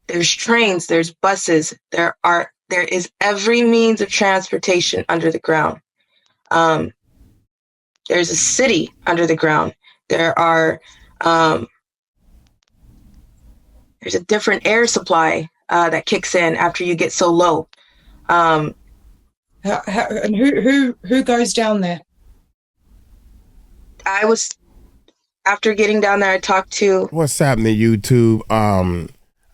There's trains, there's buses, there is every means of transportation under the ground. There's a city under the ground. There's a different air supply that kicks in after you get so low. And who goes down there? After getting down there, I talked to... What's happening, YouTube?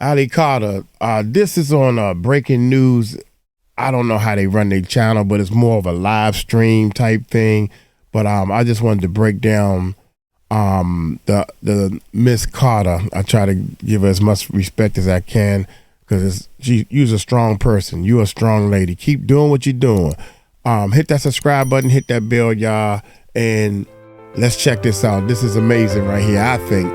𝗟𝗚𝗡𝗞𝗦, this is on breaking news. I don't know how they run their channel, but it's more of a live stream type thing. But I just wanted to break down the Miss Carter. I try to give her as much respect as I can because you're a strong person. You're a strong lady. Keep doing what you're doing. Hit that subscribe button, hit that bell, y'all, and let's check this out. This is amazing right here, I think.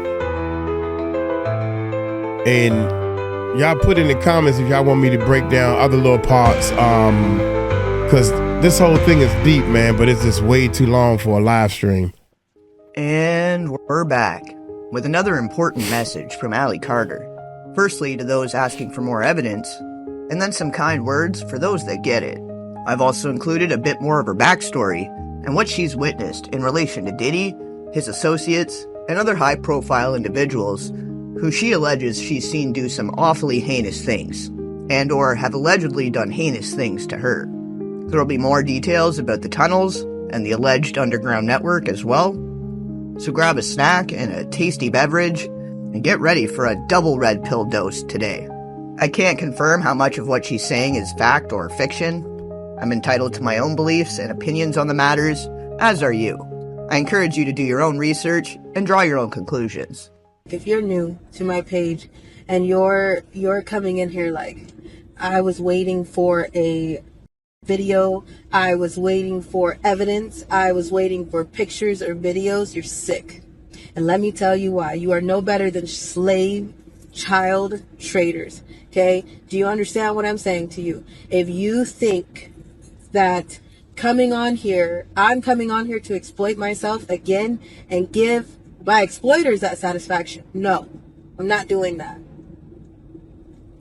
And y'all put in the comments if y'all want me to break down other little parts, because this whole thing is deep, man, but it's just way too long for a live stream. And we're back with another important message from Allie Carter. Firstly, to those asking for more evidence, and then some kind words for those that get it. I've also included a bit more of her backstory and what she's witnessed in relation to Diddy, his associates, and other high-profile individuals who she alleges she's seen do some awfully heinous things, and or have allegedly done heinous things to her. There'll be more details about the tunnels and the alleged underground network as well, so grab a snack and a tasty beverage and get ready for a double red pill dose today. I can't confirm how much of what she's saying is fact or fiction. I'm entitled to my own beliefs and opinions on the matters, as are you. I encourage you to do your own research and draw your own conclusions. If you're new to my page and you're coming in here like, I was waiting for a video, I was waiting for evidence, I was waiting for pictures or videos, you're sick. And let me tell you why. You are no better than slave child traders. Okay? Do you understand what I'm saying to you? If you think that coming on here, I'm coming on here to exploit myself again and give my exploiters that satisfaction. No, I'm not doing that.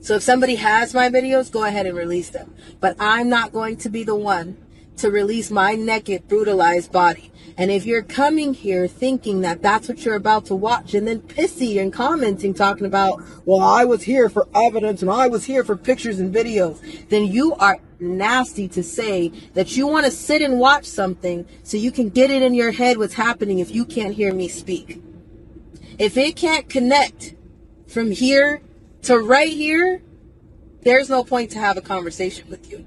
So if somebody has my videos, go ahead and release them. But I'm not going to be the one to release my naked, brutalized body. And if you're coming here thinking that that's what you're about to watch and then pissy and commenting, talking about, well, I was here for evidence and I was here for pictures and videos, then you are nasty to say that you want to sit and watch something so you can get it in your head what's happening if you can't hear me speak. If it can't connect from here to right here, there's no point to have a conversation with you.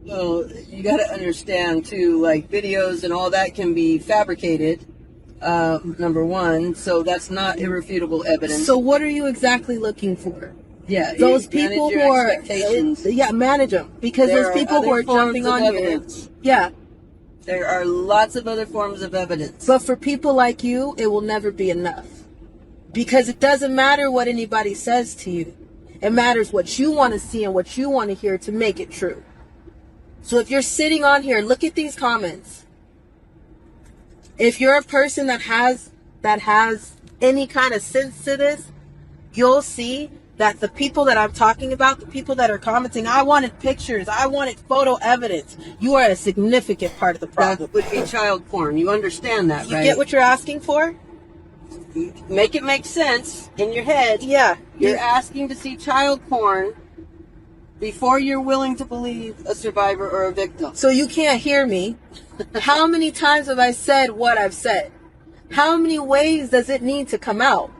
Well, you got to understand too, like videos and all that can be fabricated, number one, so that's not irrefutable evidence. So what are you exactly looking for? Yeah, those people who are, manage them, because there there's people who are jumping on evidence. here. Yeah. There are lots of other forms of evidence. But for people like you, it will never be enough. Because it doesn't matter what anybody says to you. It matters what you want to see and what you want to hear to make it true. So if you're sitting on here, look at these comments. If you're a person that has any kind of sense to this, you'll see that the people that I'm talking about, the people that are commenting, I wanted pictures, I wanted photo evidence, you are a significant part of the problem. That would be child porn. You understand that, right? You get what you're asking for? Make it make sense in your head. Yeah. You're asking to see child porn before you're willing to believe a survivor or a victim. So you can't hear me. How many times have I said what I've said? How many ways does it need to come out?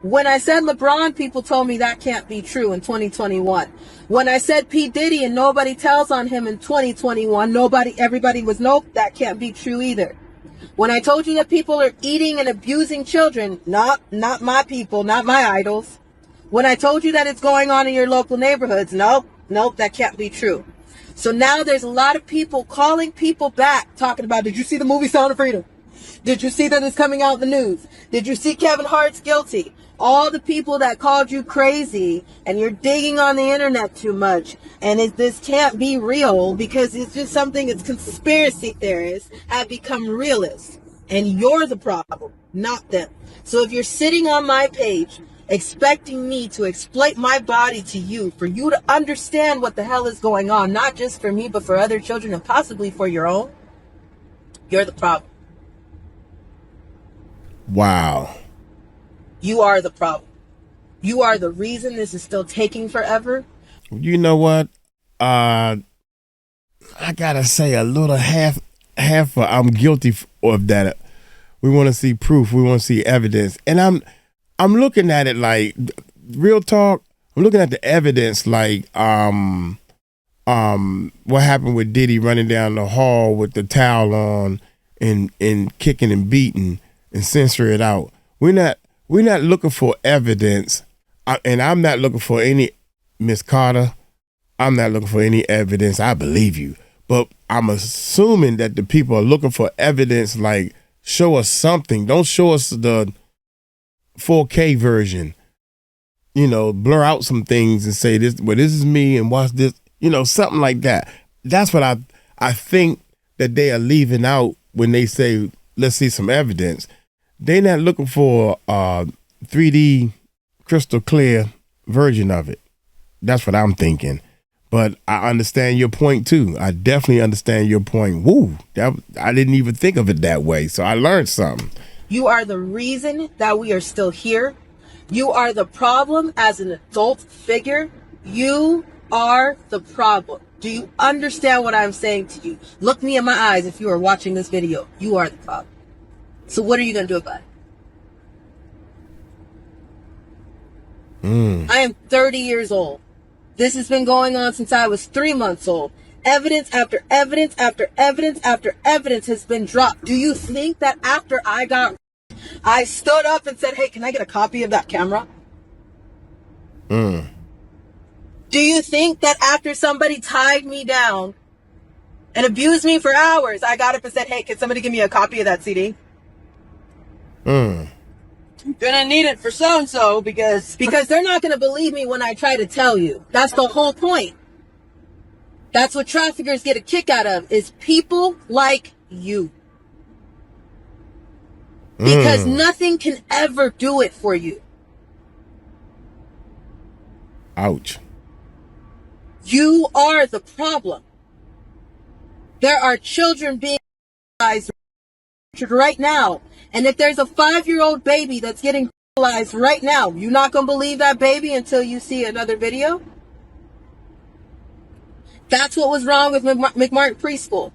When I said LeBron, people told me that can't be true in 2021. When I said P. Diddy and nobody tells on him in 2021, everybody was, nope, that can't be true either. When I told you that people are eating and abusing children, not my people, not my idols. When I told you that it's going on in your local neighborhoods, nope, that can't be true. So now there's a lot of people calling people back, talking about, did you see the movie Sound of Freedom? Did you see that it's coming out in the news? Did you see Kevin Hart's guilty? All the people that called you crazy and you're digging on the internet too much and this can't be real because it's just something, it's conspiracy theorists have become realists and you're the problem, not them. So if you're sitting on my page expecting me to exploit my body to you for you to understand what the hell is going on, not just for me, but for other children and possibly for your own, you're the problem. Wow. You are the problem. You are the reason this is still taking forever. You know what? I gotta say a little half. I'm guilty of that. We want to see proof. We want to see evidence, and I'm looking at it like real talk. I'm looking at the evidence like what happened with Diddy running down the hall with the towel on and kicking and beating and censor it out. We're not looking for evidence, and I'm not looking for any, Miss Carter. I'm not looking for any evidence. I believe you, but I'm assuming that the people are looking for evidence. Like, show us something. Don't show us the 4K version. You know, blur out some things and say this. Well, this is me, and watch this. You know, something like that. That's what I think that they are leaving out when they say, let's see some evidence. They're not looking for a 3D crystal clear version of it. That's what I'm thinking. But I understand your point too. I definitely understand your point. Woo! I didn't even think of it that way. So I learned something. You are the reason that we are still here. You are the problem as an adult figure. You are the problem. Do you understand what I'm saying to you? Look me in my eyes if you are watching this video. You are the problem. So what are you going to do about it? I am 30 years old. This has been going on since I was 3 months old. Evidence after evidence after evidence after evidence has been dropped. Do you think that after I stood up and said, hey, can I get a copy of that camera? Do you think that after somebody tied me down and abused me for hours, I got up and said, hey, can somebody give me a copy of that CD? Gonna need it for so-and-so because they're not gonna believe me when I try to tell you. That's the whole point. That's what traffickers get a kick out of, is people like you. Because nothing can ever do it for you. Ouch. You are the problem. There are children being brutalized right now. And if there's a 5-year-old baby that's getting brutalized right now, you're not going to believe that baby until you see another video? That's what was wrong with McMartin Preschool.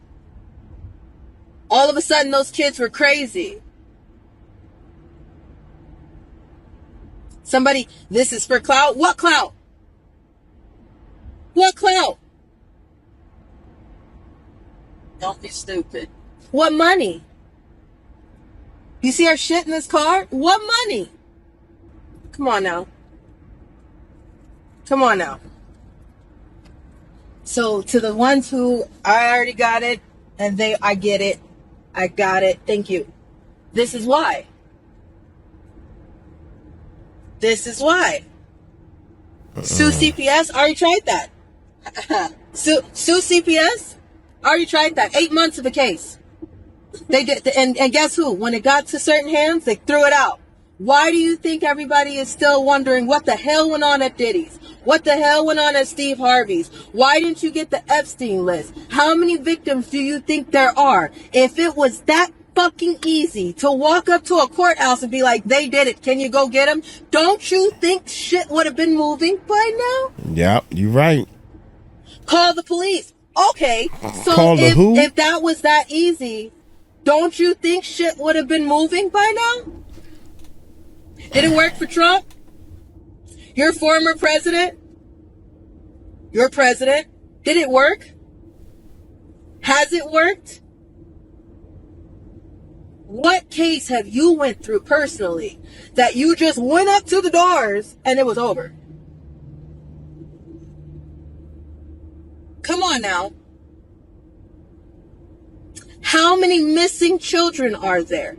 All of a sudden, those kids were crazy. Somebody, this is for clout. What clout? What clout? Don't be stupid. What money? You see our shit in this car? What money? Come on now. Come on now. So to the ones who, I already got it, and I get it. I got it. Thank you. This is why. This is why. Sue CPS, already tried that. Sue CPS, already tried that. 8 months of the case. They did, and guess who? When it got to certain hands, they threw it out. Why do you think everybody is still wondering what the hell went on at Diddy's? What the hell went on at Steve Harvey's? Why didn't you get the Epstein list? How many victims do you think there are? If it was that fucking easy to walk up to a courthouse and be like, they did it, can you go get them? Don't you think shit would have been moving by now? Yeah, you're right. Call the police. Okay, so if that was that easy, don't you think shit would have been moving by now? Did it work for Trump? Your former president? Your president? Did it work? Has it worked? What case have you went through personally that you just went up to the doors and it was over? Come on now. How many missing children are there?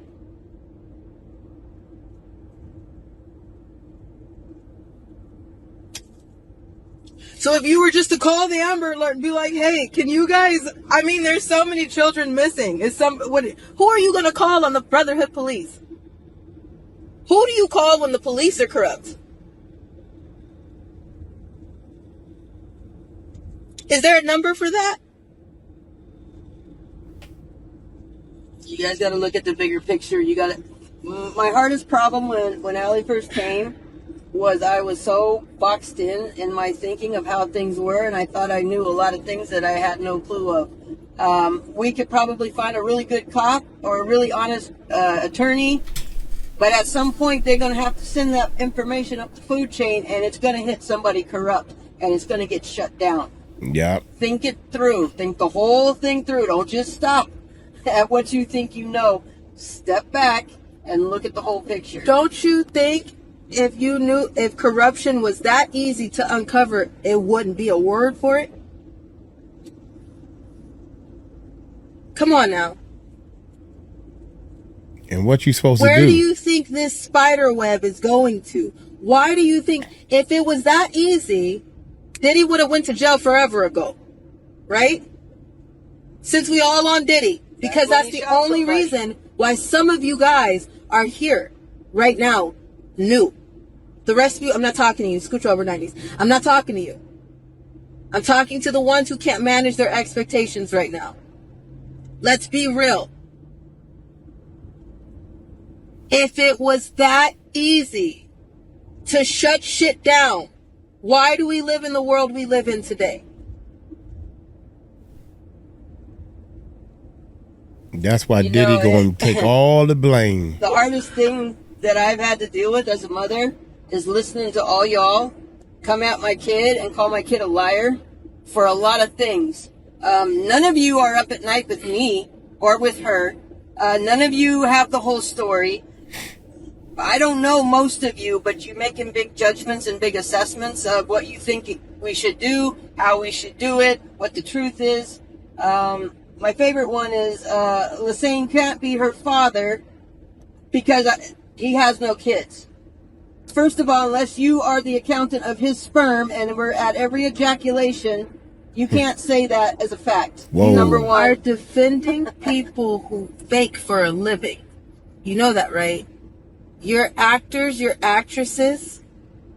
So if you were just to call the Amber Alert and be like, hey, can you guys, I mean, there's so many children missing. Who are you going to call on the Brotherhood Police? Who do you call when the police are corrupt? Is there a number for that? You guys got to look at the bigger picture. You got to. My hardest problem when Allie first came was I was so boxed in my thinking of how things were, and I thought I knew a lot of things that I had no clue of. We could probably find a really good cop or a really honest attorney, but at some point they're going to have to send that information up the food chain, and it's going to hit somebody corrupt, and it's going to get shut down. Yep. Think it through. Think the whole thing through. Don't just stop at what you think you know. Step back and look at the whole picture. Don't you think if corruption was that easy to uncover, it wouldn't be a word for it? Come on now. And what you supposed to do? Where do you think this spider web is going to? Why do you think, if it was that easy, Diddy would have went to jail forever ago, right? Since we all on Diddy. Because that's the only reason why some of you guys are here right now, new. The rest of you, I'm not talking to you. Scooch over 90s. I'm not talking to you. I'm talking to the ones who can't manage their expectations right now. Let's be real. If it was that easy to shut shit down, why do we live in the world we live in today? That's why Diddy going to take all the blame. The hardest thing that I've had to deal with as a mother is listening to all y'all come at my kid and call my kid a liar for a lot of things. None of you are up at night with me or with her. None of you have the whole story. I don't know most of you, but you're making big judgments and big assessments of what you think we should do, how we should do it, what the truth is. My favorite one is Lassane can't be her father because he has no kids. First of all, unless you are the accountant of his sperm and we're at every ejaculation, you can't say that as a fact. Whoa. Number You one. are defending people who fake for a living. You know that, right? Your actors, your actresses,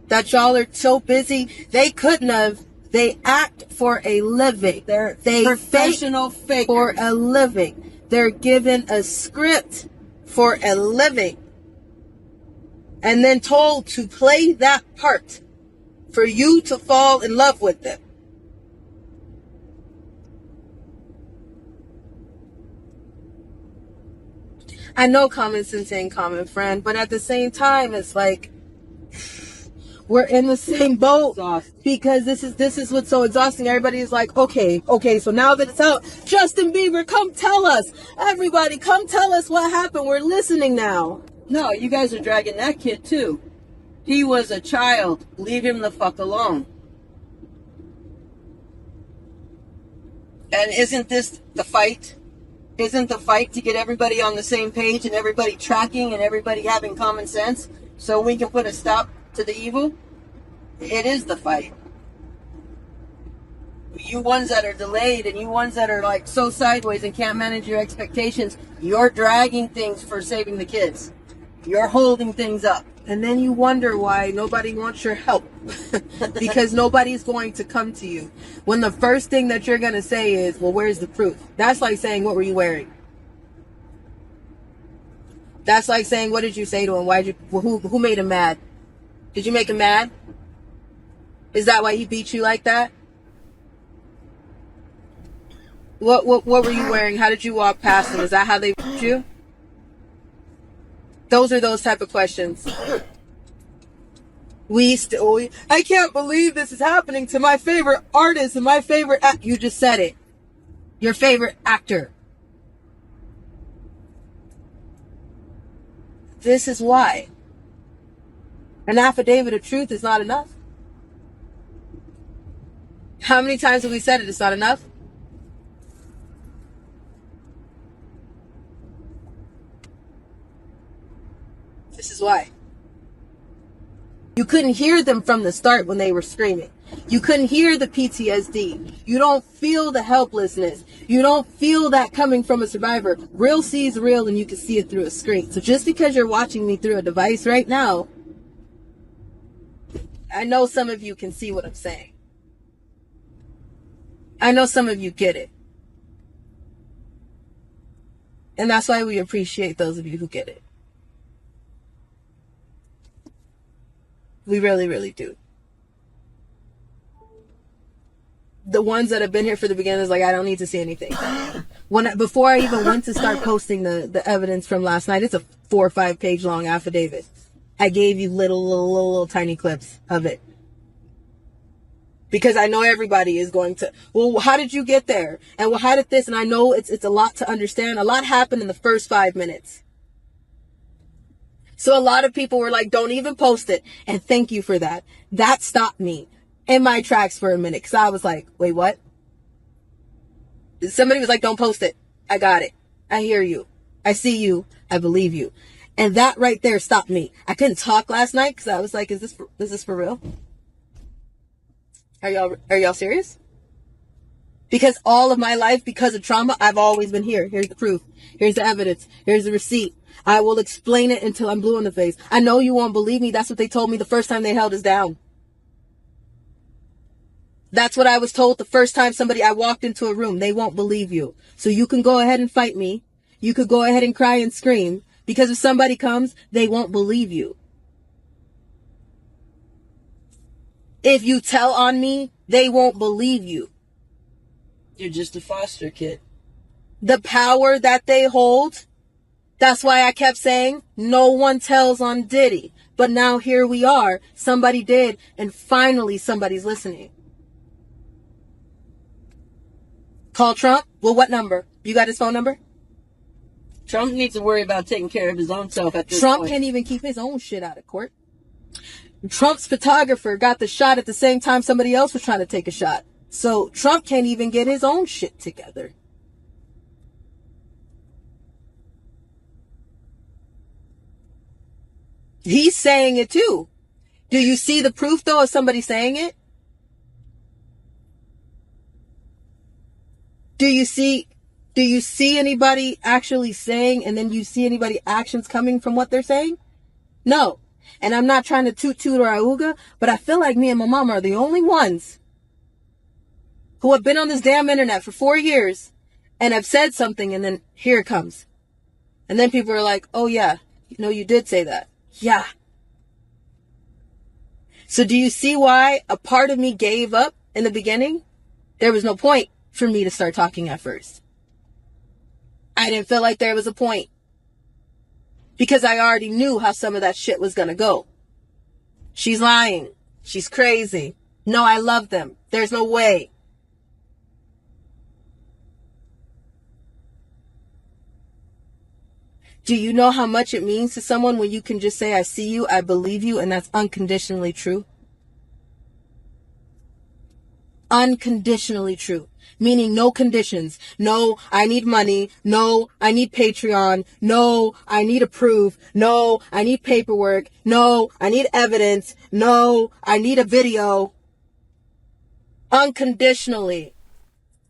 that y'all are so busy, they couldn't have. They act for a living. They Professional fake fakers. for a living. They're given a script for a living. And then told to play that part for you to fall in love with them. I know common sense ain't common, friend, but at the same time, it's like we're in the same boat. Exhausting. Because this is what's so exhausting. Everybody is like, okay, so now that it's out, Justin Bieber, come tell us. Everybody, come tell us what happened. We're listening now. No, you guys are dragging that kid too. He was a child. Leave him the fuck alone. And isn't this the fight? Isn't the fight to get everybody on the same page and everybody tracking and everybody having common sense so we can put a stop to the evil? It is the fight. You ones that are delayed and you ones that are like so sideways and can't manage your expectations, you're dragging things for saving the kids. You're holding things up. And then you wonder why nobody wants your help. Because nobody's going to come to you. When the first thing that you're going to say is, well, where's the proof? That's like saying, what were you wearing? That's like saying, what did you say to him? Who made him mad? Did you make him mad? Is that why he beat you like that? What were you wearing? How did you walk past him? Is that how they beat you? Those are those type of questions. I can't believe this is happening to my favorite artist and my favorite you just said it. Your favorite actor. This is why. An affidavit of truth is not enough. How many times have we said it? It's not enough. This is why. You couldn't hear them from the start when they were screaming. You couldn't hear the PTSD. You don't feel the helplessness. You don't feel that coming from a survivor. Real sees real, and you can see it through a screen. So just because you're watching me through a device right now, I know some of you can see what I'm saying. I know some of you get it. And that's why we appreciate those of you who get it. We really, really do. The ones that have been here for the beginners, like, I don't need to see anything. Before I even went to start posting the evidence from last night, it's a 4 or 5 page long affidavit. I gave you little tiny clips of it. Because I know everybody is going to, well, how did you get there? And well, how did this? And I know it's a lot to understand. A lot happened in the first 5 minutes. So a lot of people were like, don't even post it. And thank you for that. That stopped me in my tracks for a minute. Because I was like, wait, what? Somebody was like, don't post it. I got it. I hear you. I see you. I believe you. And that right there stopped me. I couldn't talk last night because I was like, is this for real? Are y'all serious? Because all of my life, because of trauma, I've always been here. Here's the proof. Here's the evidence. Here's the receipt. I will explain it until I'm blue in the face. I know you won't believe me. That's what they told me the first time they held us down. That's what I was told the first time I walked into a room. They won't believe you. So you can go ahead and fight me. You could go ahead and cry and scream. Because if somebody comes, they won't believe you. If you tell on me, they won't believe you. You're just a foster kid. The power that they hold, that's why I kept saying, no one tells on Diddy. But now here we are. Somebody did, and finally somebody's listening. Call Trump? Well, what number? You got his phone number? Trump needs to worry about taking care of his own self at this Trump point. can't even keep his own shit out of court. Trump's photographer got the shot at the same time somebody else was trying to take a shot. So Trump can't even get his own shit together. He's saying it too. Do you see the proof though of somebody saying it? Do you see anybody actually saying, and then you see anybody actions coming from what they're saying? No. And I'm not trying to toot or auga, but I feel like me and my mom are the only ones who have been on this damn internet for 4 years and have said something, and then here it comes. And then people are like, oh yeah, you did say that. Yeah. So do you see why a part of me gave up in the beginning? There was no point for me to start talking at first. I didn't feel like there was a point. Because I already knew how some of that shit was gonna go. She's lying. She's crazy. No, I love them. There's no way. Do you know how much it means to someone when you can just say, I see you, I believe you, and that's unconditionally true? Unconditionally true. Meaning no conditions. No, I need money. No, I need Patreon. No, I need a proof. No, I need paperwork. No, I need evidence. No, I need a video. Unconditionally.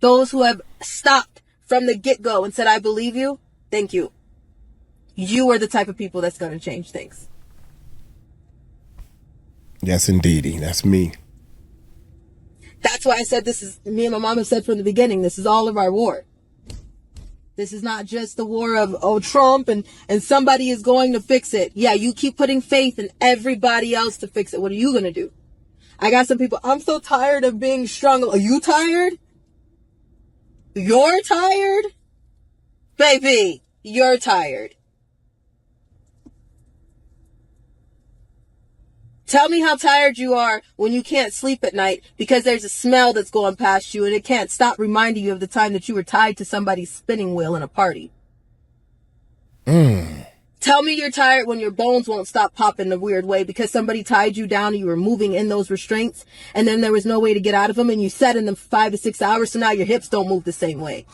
Those who have stopped from the get-go and said, I believe you, thank you. You are the type of people that's going to change things. Yes, indeedy. That's me. That's why I said me and my mama said from the beginning, this is all of our war. This is not just the war of, Trump and somebody is going to fix it. Yeah, you keep putting faith in everybody else to fix it. What are you going to do? I got some people, I'm so tired of being strung. Are you tired? You're tired? Baby, you're tired. Tell me how tired you are when you can't sleep at night because there's a smell that's going past you and it can't stop reminding you of the time that you were tied to somebody's spinning wheel in a party. Tell me you're tired when your bones won't stop popping a weird way because somebody tied you down and you were moving in those restraints and then there was no way to get out of them and you sat in them for 5 to 6 hours, so now your hips don't move the same way.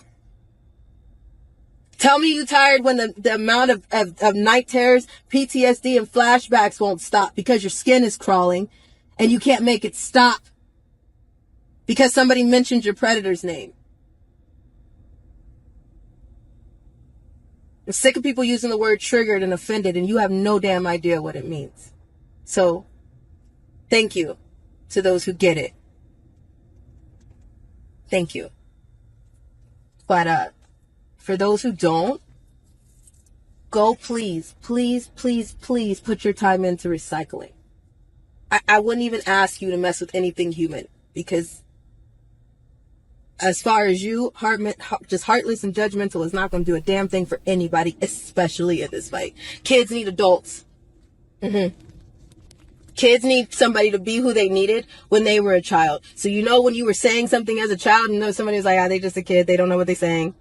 Tell me you tired when the amount of night terrors, PTSD, and flashbacks won't stop because your skin is crawling and you can't make it stop because somebody mentioned your predator's name. I'm sick of people using the word triggered and offended, and you have no damn idea what it means. So, thank you to those who get it. Thank you. But, for those who don't, go please put your time into recycling. I wouldn't even ask you to mess with anything human, because as far as you, just heartless and judgmental is not going to do a damn thing for anybody, especially in this fight. Kids need adults. Kids need somebody to be who they needed when they were a child. So you know when you were saying something as a child, and somebody was like, they just a kid, they don't know what they're saying.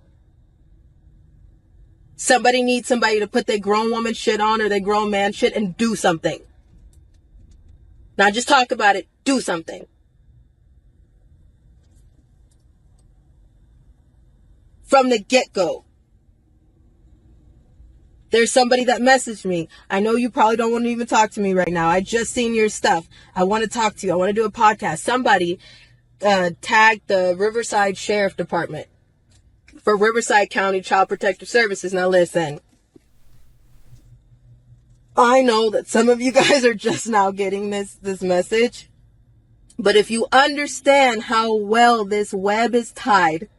Somebody needs somebody to put their grown woman shit on or their grown man shit and do something. Not just talk about it, do something. From the get-go. There's somebody that messaged me. I know you probably don't want to even talk to me right now. I just seen your stuff. I want to talk to you. I want to do a podcast. Somebody tagged the Riverside Sheriff Department for Riverside County Child Protective Services. Now listen. I know that some of you guys are just now getting this message. But if you understand how well this web is tied,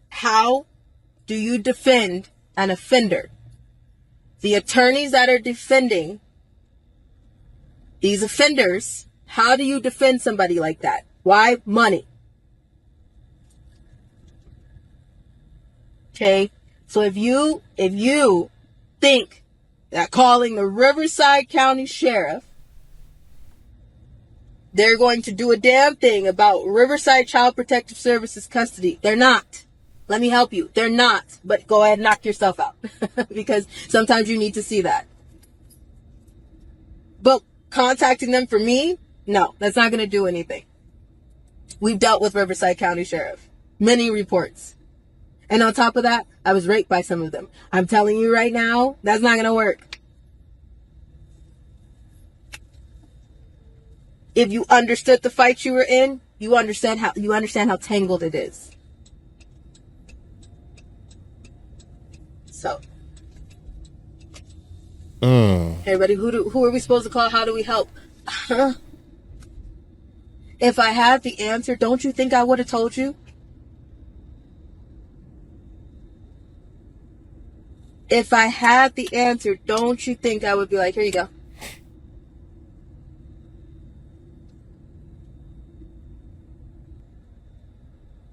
how do you defend an offender? The attorneys that are defending these offenders, how do you defend somebody like that? Why? Money. Okay? So if you think that calling the Riverside County Sheriff, they're going to do a damn thing about Riverside Child Protective Services custody, they're not. Let me help you. They're not. But go ahead and knock yourself out. Because sometimes you need to see that. But contacting them for me, no, that's not going to do anything. We've dealt with Riverside County Sheriff. Many reports. And on top of that, I was raped by some of them. I'm telling you right now, that's not going to work. If you understood the fight you were in, you understand how tangled it is. So, everybody, who are we supposed to call? How do we help? If I had the answer, don't you think I would have told you? If I had the answer, don't you think I would be like, here you go.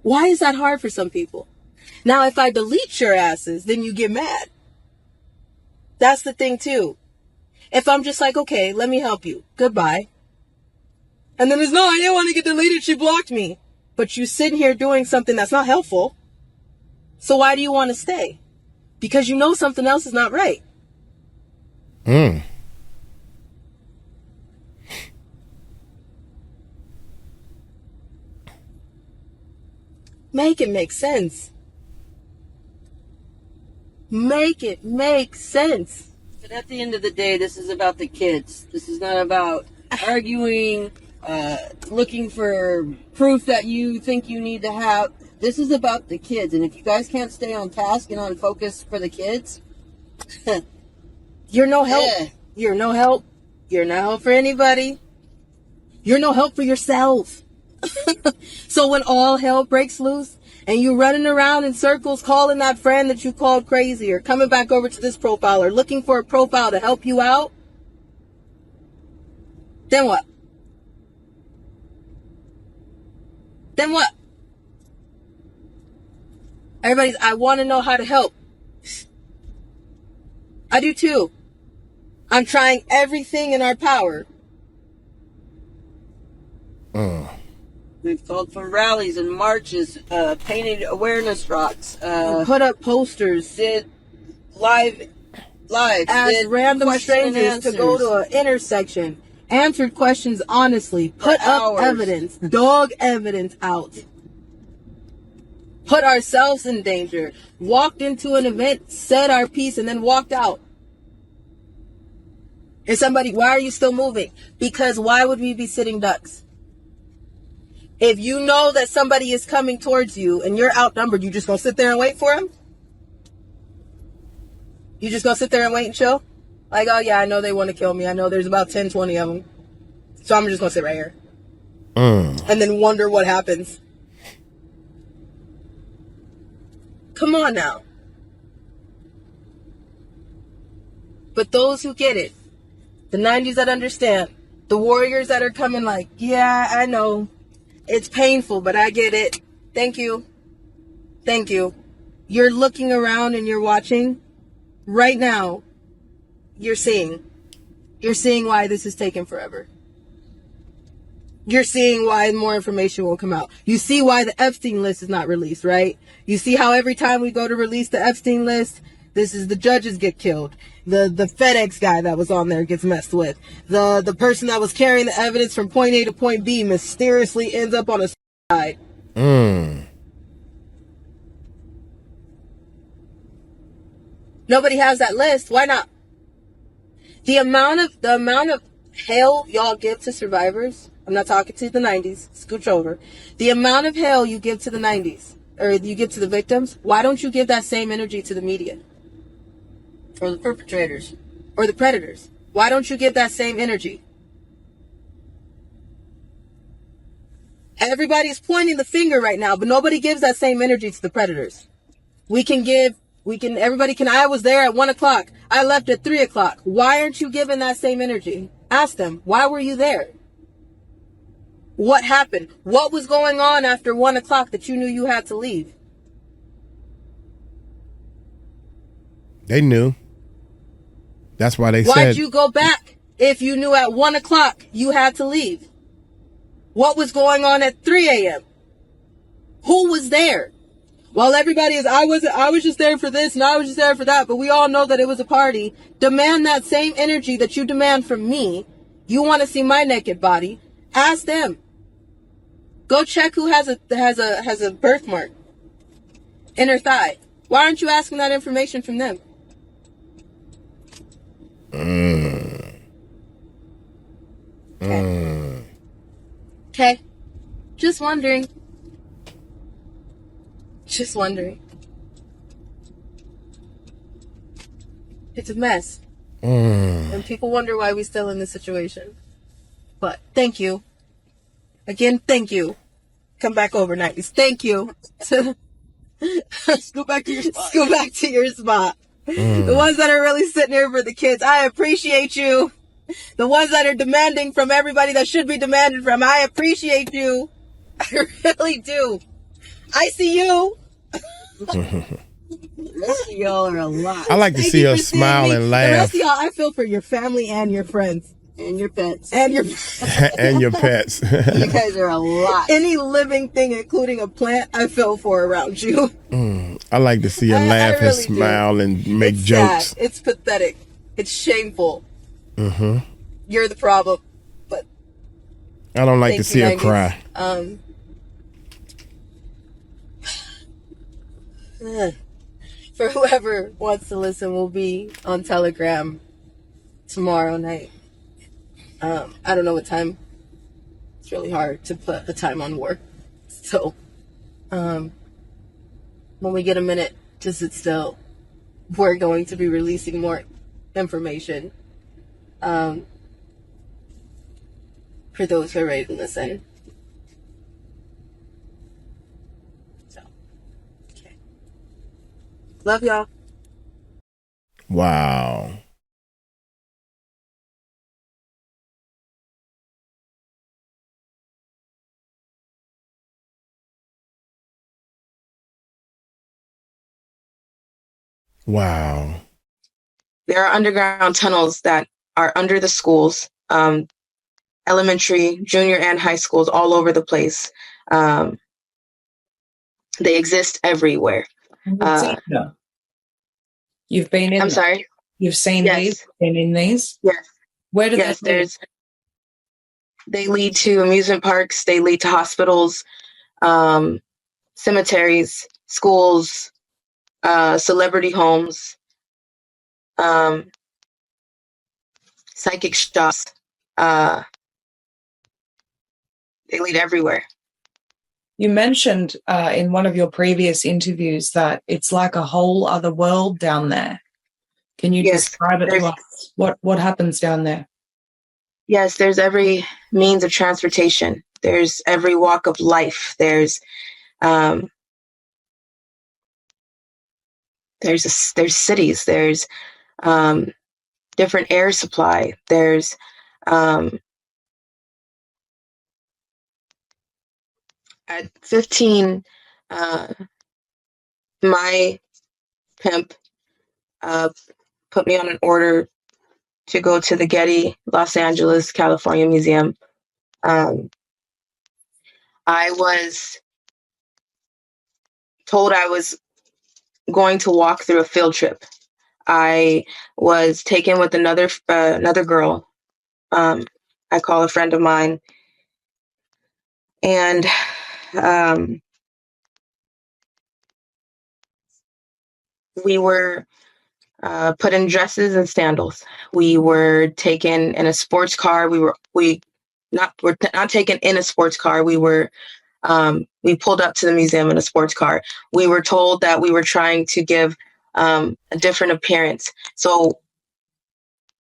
Why is that hard for some people? Now, if I delete your asses, then you get mad. That's the thing, too. If I'm just like, okay, let me help you. Goodbye. And then there's, no, I didn't want to get deleted. She blocked me. But you sitting here doing something that's not helpful. So why do you want to stay? Because you know something else is not right. Make it make sense. Make it make sense. But at the end of the day, this is about the kids. This is not about arguing, looking for proof that you think you need to have. This is about the kids. And if you guys can't stay on task and on focus for the kids, you're no help. Yeah. You're no help. You're no help for anybody. You're no help for yourself. So when all hell breaks loose and you're running around in circles calling that friend that you called crazy, or coming back over to this profile, or looking for a profile to help you out, then what? Then what? Everybody's, I want to know how to help. I do too. I'm trying everything in our power. We've called for rallies and marches, painted awareness rocks, put up posters, did live, asked random strangers to go to an intersection, answered questions honestly, put up evidence, dog evidence out. put ourselves in danger, walked into an event, said our piece, and then walked out. And somebody, why are you still moving? Because why would we be sitting ducks? If you know that somebody is coming towards you and you're outnumbered, you just gonna sit there and wait for him? You just gonna sit there and wait and chill? Like, oh yeah, I know they want to kill me. I know there's about 10, 20 of them. So I'm just gonna sit right here. And then wonder what happens. Come on now. But those who get it, the 90s that understand, the warriors that are coming like, yeah, I know. It's painful, but I get it. Thank you. Thank you. You're looking around and you're watching. Right now, you're seeing. You're seeing why this is taking forever. You're seeing why more information will come out. You see why the Epstein list is not released, right? You see how every time we go to release the Epstein list, this is the judges get killed. The FedEx guy that was on there gets messed with. The person that was carrying the evidence from point A to point B mysteriously ends up on a side. Nobody has that list. Why not? The amount of hell y'all give to survivors. I'm not talking to the 90s. Scooch over. The amount of hell you give to the 90s, or you give to the victims, why don't you give that same energy to the media? Or the perpetrators? Or the predators? Why don't you give that same energy? Everybody's pointing the finger right now, but nobody gives that same energy to the predators. Everybody can, I was there at 1 o'clock. I left at 3 o'clock. Why aren't you giving that same energy? Ask them, why were you there? What happened? What was going on after 1 o'clock that you knew you had to leave? They knew. That's why they said. Why'd you go back if you knew at 1 o'clock you had to leave? What was going on at 3 a.m.? Who was there? Well, everybody is, I was just there for this and I was just there for that, but we all know that it was a party. Demand that same energy that you demand from me. You want to see my naked body? Ask them. Go check who has a birthmark in her thigh. Why aren't you asking that information from them? Okay. Just wondering. Just wondering. It's a mess. And people wonder why we're still in this situation. But thank you. Again, thank you. Come back over, 90s. Thank you. Go back to your spot. Go back to your spot. The ones that are really sitting here for the kids, I appreciate you. The ones that are demanding from everybody that should be demanded from, I appreciate you. I really do. I see you. The rest of y'all are a lot. I like to see us smile and The laugh. rest of y'all, I feel for your family and your friends. And your pets. And your And your pets. You guys are a lot. any living thing, including a plant, I feel for around you. I like to see you I laugh and really smile and make It's jokes. sad. It's pathetic. It's shameful. You're the problem. But I don't like to thank see you, her 90s. cry. For whoever wants to listen, we'll be on Telegram tomorrow night. I don't know what time. It's really hard to put the time on work. So, when we get a minute to sit still, we're going to be releasing more information for those who are ready to listen. So, okay. Love y'all. Wow. Wow. There are underground tunnels that are under the schools, elementary, junior, and high schools all over the place. They exist everywhere. You've been in I'm them. sorry? You've seen Yes. these? Been in these? Yes. Where do Yes, they lead? they lead to amusement parks. They lead to hospitals. cemeteries, schools, celebrity homes, psychic shops. They lead everywhere. You mentioned in one of your previous interviews that it's like a whole other world down there. Can you describe it to us? What happens down there? Yes, there's every means of transportation. There's every walk of life. There's cities. There's different air supply. There's at 15, my pimp put me on an order to go to the Getty, Los Angeles, California Museum. I was told I was going to walk through a field trip. I was taken with another girl. I call a friend of mine, and we were put in dresses and sandals. We were taken in a sports car. We're not taken in a sports car. We pulled up to the museum in a sports car. We were told that we were trying to give a different appearance. So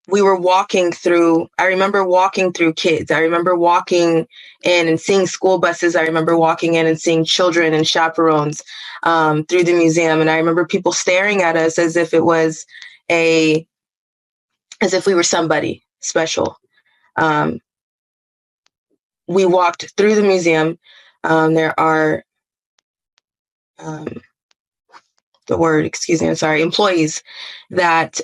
we were walking through, I remember walking through kids. I remember walking in and seeing school buses. I remember walking in and seeing children and chaperones through the museum. And I remember people staring at us as if it was as if we were somebody special. We walked through the museum. There are, employees that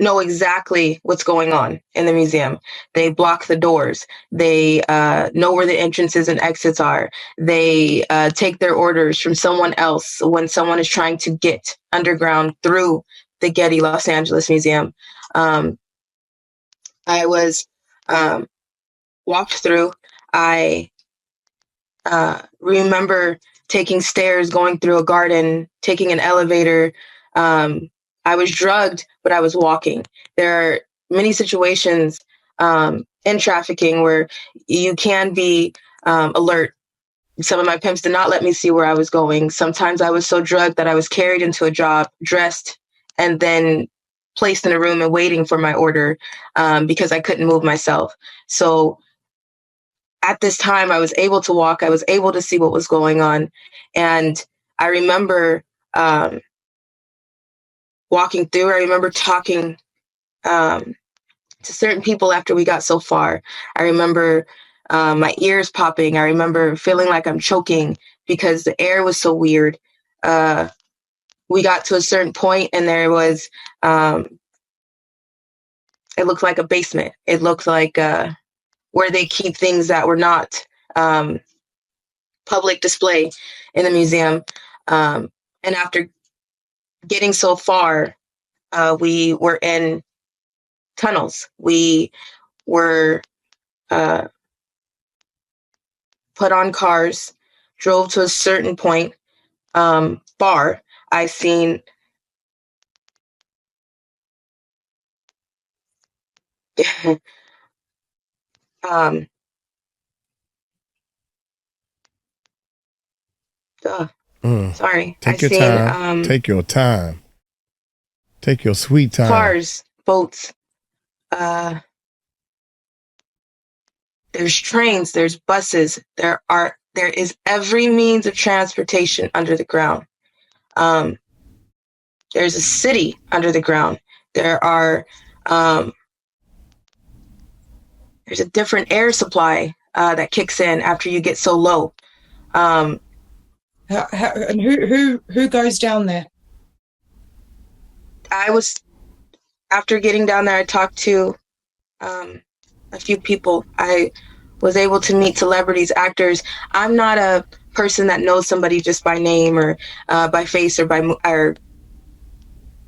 know exactly what's going on in the museum. They block the doors. They know where the entrances and exits are. They take their orders from someone else when someone is trying to get underground through the Getty Los Angeles Museum. I was walked through. I remember taking stairs, going through a garden, taking an elevator. I was drugged, but I was walking. There are many situations in trafficking where you can be alert. Some of my pimps did not let me see where I was going. Sometimes I was so drugged that I was carried into a job, dressed, and then placed in a room and waiting for my order because I couldn't move myself. So at this time, I was able to walk. I was able to see what was going on. And I remember walking through. I remember talking to certain people after we got so far. I remember my ears popping. I remember feeling like I'm choking because the air was so weird. We got to a certain point and there was, it looked like a basement. It looked like where they keep things that were not public display in the museum. And after getting so far, we were in tunnels. We were put on cars, drove to a certain point, far. I seen sorry. Take your time. Take your time. Take your sweet time. Cars, boats. There's trains. There's buses. There is every means of transportation under the ground. There's a city under the ground. There are. There's a different air supply that kicks in after you get so low. And who goes down there? After getting down there, I talked to a few people. I was able to meet celebrities, actors. I'm not a person that knows somebody just by name or by face or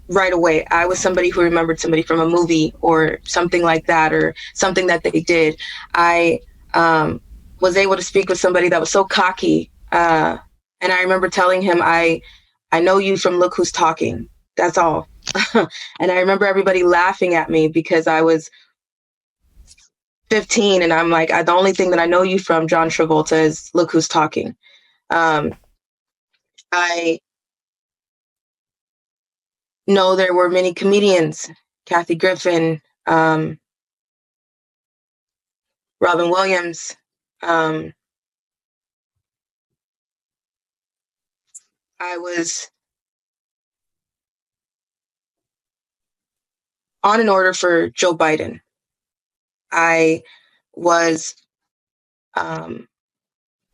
right away. I was somebody who remembered somebody from a movie or something like that, or something that they did. I was able to speak with somebody that was so cocky. And I remember telling him, I know you from Look Who's Talking. That's all. And I remember everybody laughing at me because I was 15 and I'm like, the only thing that I know you from, John Travolta, is Look Who's Talking. I know there were many comedians, Kathy Griffin, Robin Williams. I was on an order for Joe Biden. I was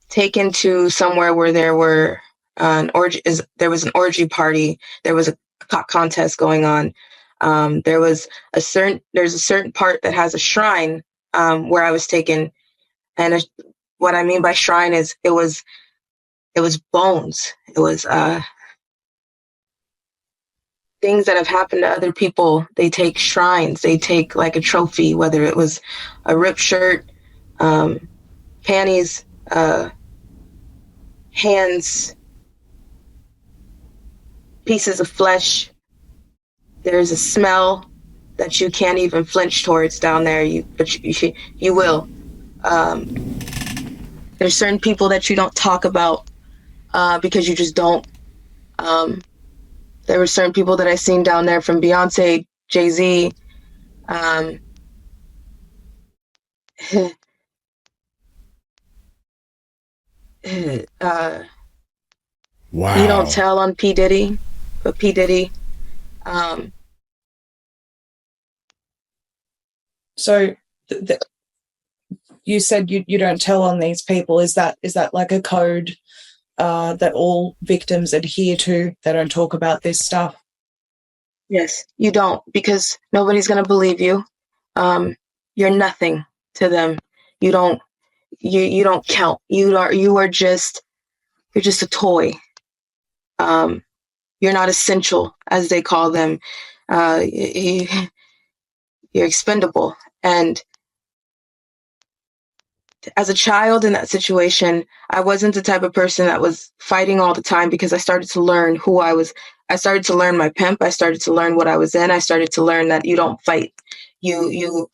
taken to somewhere where there were there was an orgy party. There was a contest going on. There's a certain part that has a shrine where I was taken, and what I mean by shrine is it was bones. It was things that have happened to other people. They take shrines. They take like a trophy, whether it was a ripped shirt, panties, hands, pieces of flesh. There's a smell that you can't even flinch towards down there. But you will. There's certain people that you don't talk about because you just don't. There were certain people that I seen down there, from Beyonce, Jay-Z. Wow. You don't tell on P. Diddy, but P. Diddy. So you said you don't tell on these people. Is that like a code that all victims adhere to? They don't talk about this stuff? Yes, you don't, because nobody's going to believe you. You're nothing to them. You don't count. You're just a toy. You're not essential, as they call them. You're expendable. And as a child in that situation, I wasn't the type of person that was fighting all the time, because I started to learn who I was. I started to learn my pimp. I started to learn what I was in. I started to learn that you don't fight. You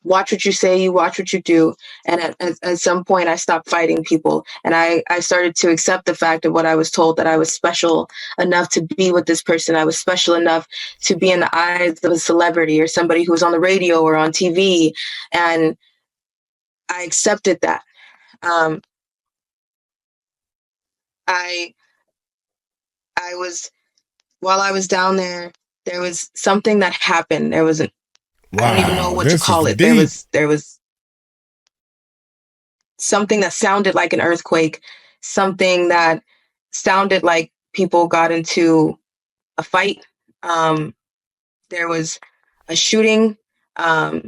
watch what you say, you watch what you do. And at some point I stopped fighting people, and I started to accept the fact of what I was told, that I was special enough to be with this person. I was special enough to be in the eyes of a celebrity or somebody who was on the radio or on TV. And I accepted that. While I was down there was something that happened. There was Wow, I don't even know what to call it. There was something that sounded like an earthquake, something that sounded like people got into a fight. There was a shooting. I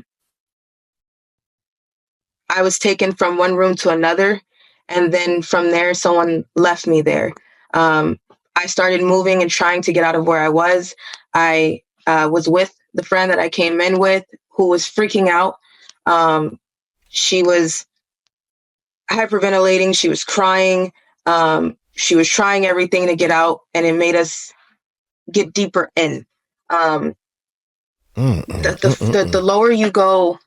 was taken from one room to another, and then from there, someone left me there. I started moving and trying to get out of where I was. I was with the friend that I came in with, who was freaking out. She was hyperventilating. She was crying. She was trying everything to get out, and it made us get deeper in. The lower you go,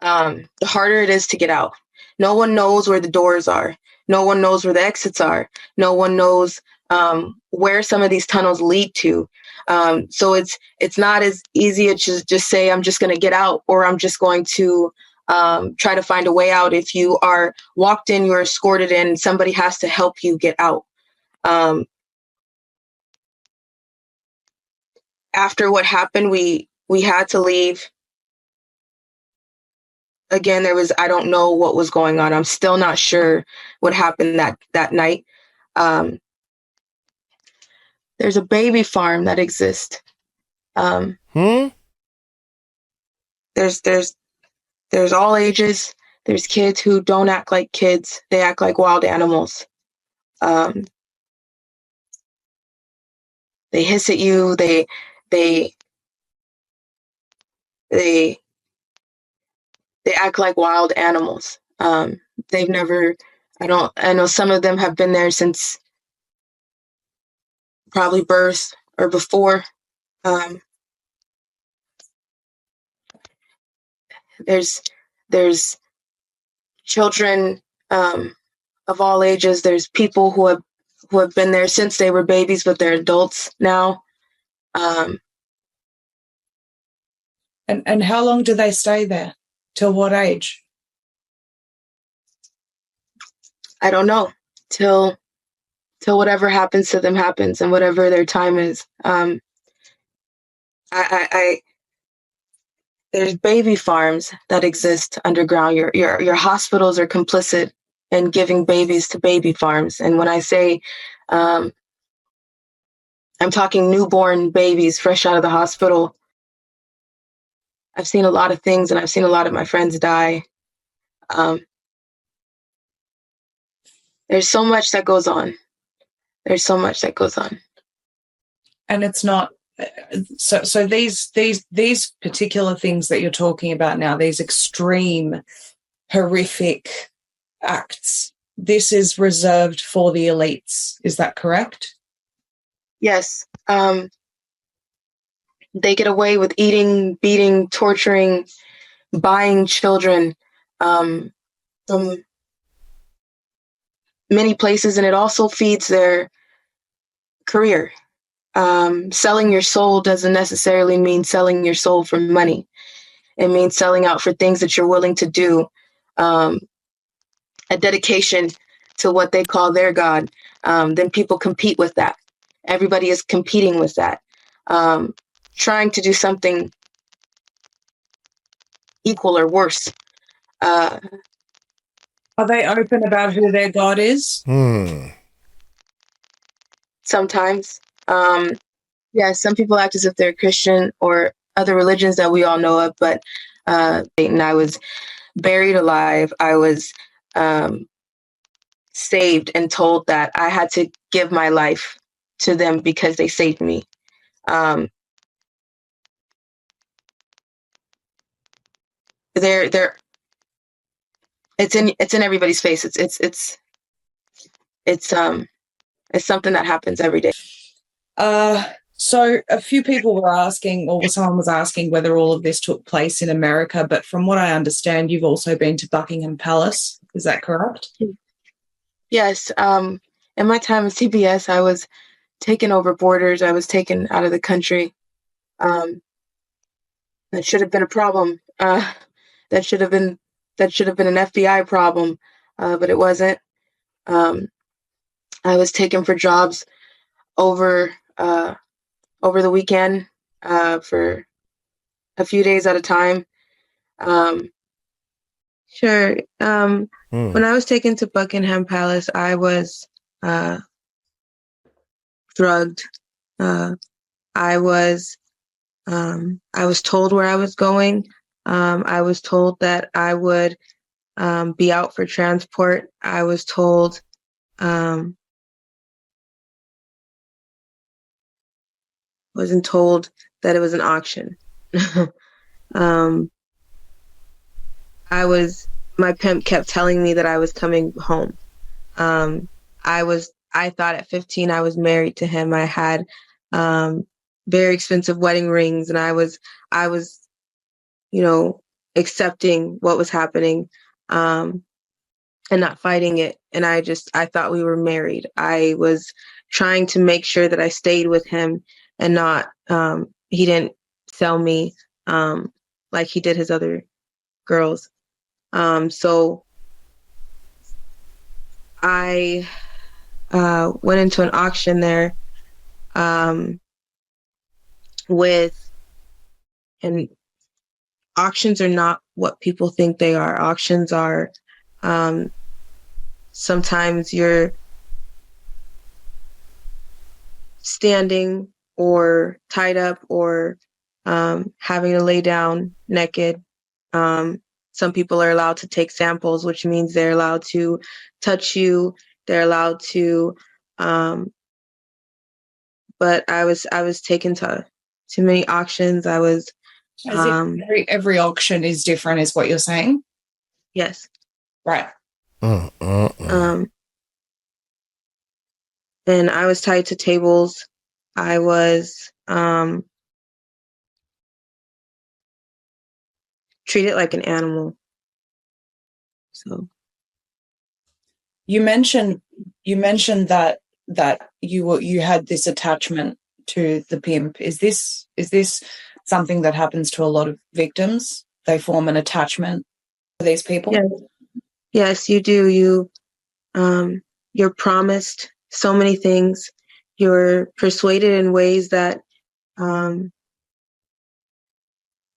the harder it is to get out. No one knows where the doors are. No one knows where the exits are. No one knows where some of these tunnels lead to. So it's not as easy to just say, I'm just going to get out, or I'm just going to try to find a way out. If you are walked in, you're escorted in, somebody has to help you get out. After what happened, we had to leave. Again, I don't know what was going on. I'm still not sure what happened that night. There's a baby farm that exists. There's all ages. There's kids who don't act like kids. They act like wild animals. They hiss at you. They they act like wild animals. They've never, I know some of them have been there since probably birth or before. There's children of all ages. There's people who have been there since they were babies, but they're adults now. And how long do they stay there? Till what age? I don't know. Till whatever happens to them happens, and whatever their time is. There's baby farms that exist underground. Your hospitals are complicit in giving babies to baby farms. And when I say, I'm talking newborn babies fresh out of the hospital. I've seen a lot of things, and I've seen a lot of my friends die. There's so much that goes on. There's so much that goes on. And it's not, so these particular things that you're talking about now, these extreme, horrific acts, this is reserved for the elites. Is that correct? Yes. They get away with eating, beating, torturing, buying children from many places, and it also feeds their career. Selling your soul doesn't necessarily mean selling your soul for money. It means selling out for things that you're willing to do, a dedication to what they call their God. Then people compete with that. Everybody is competing with that, trying to do something equal or worse. Are they open about who their God is? Sometimes. Yeah, some people act as if they're Christian or other religions that we all know of, but and I was buried alive. I was saved and told that I had to give my life to them because they saved me. It's in everybody's face. It's something that happens every day. So a few people were asking, or someone was asking, whether all of this took place in America. But from what I understand, you've also been to Buckingham Palace. Is that correct? Yes. In my time at CBS, I was taken over borders. I was taken out of the country. That should have been a problem. That should have been an FBI problem, but it wasn't. I was taken for jobs over the weekend for a few days at a time. Sure. When I was taken to Buckingham Palace, I was drugged. I was told where I was going. I was told that I would be out for transport. I was told wasn't told that it was an auction. My pimp kept telling me that I was coming home. I thought at 15 I was married to him. I had very expensive wedding rings, and I was, accepting what was happening, and not fighting it. And I thought we were married. I was trying to make sure that I stayed with him and not, he didn't sell me like he did his other girls. So I went into an auction there and auctions are not what people think they are. Auctions are sometimes you're standing or tied up or having to lay down naked. Some people are allowed to take samples, which means they're allowed to touch you. They're allowed to, but I was taken to many auctions. I was As if every auction is different, is what you're saying? Yes. Right. And I was tied to tables. I was treated like an animal. So you mentioned that you had this attachment to the pimp. Is this something that happens to a lot of victims? They form an attachment to these people? Yes, you do. You're promised so many things. You're persuaded in ways that you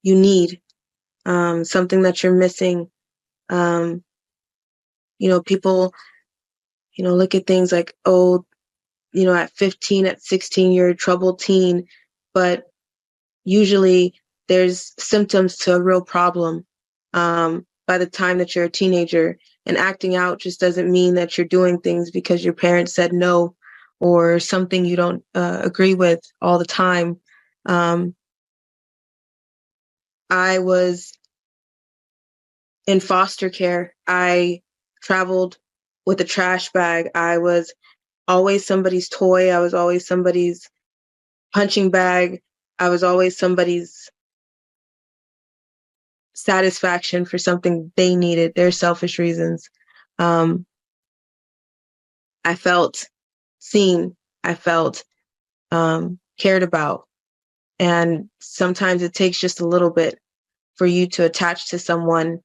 need, something that you're missing. People, look at things like, oh, at 15, at 16, you're a troubled teen, but usually there's symptoms to a real problem by the time that you're a teenager. And acting out just doesn't mean that you're doing things because your parents said no or something you don't agree with all the time. I was in foster care. I traveled with a trash bag. I was always somebody's toy. I was always somebody's punching bag. I was always somebody's satisfaction for something they needed, their selfish reasons. I felt seen. I felt cared about. And sometimes it takes just a little bit for you to attach to someone,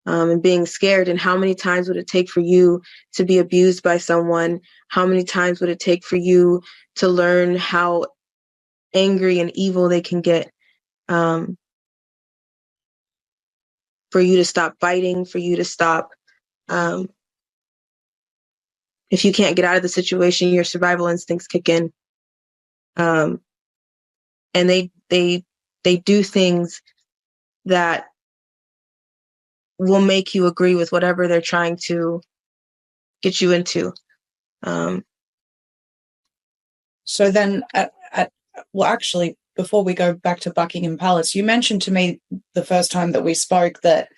and being scared. And how many times would it take for you to be abused by someone? How many times would it take for you to learn how angry and evil they can get? For you to stop fighting, for you to stop. If you can't get out of the situation, your survival instincts kick in. And they do things that will make you agree with whatever they're trying to get you into. So then, actually, before we go back to Buckingham Palace, you mentioned to me the first time that we spoke that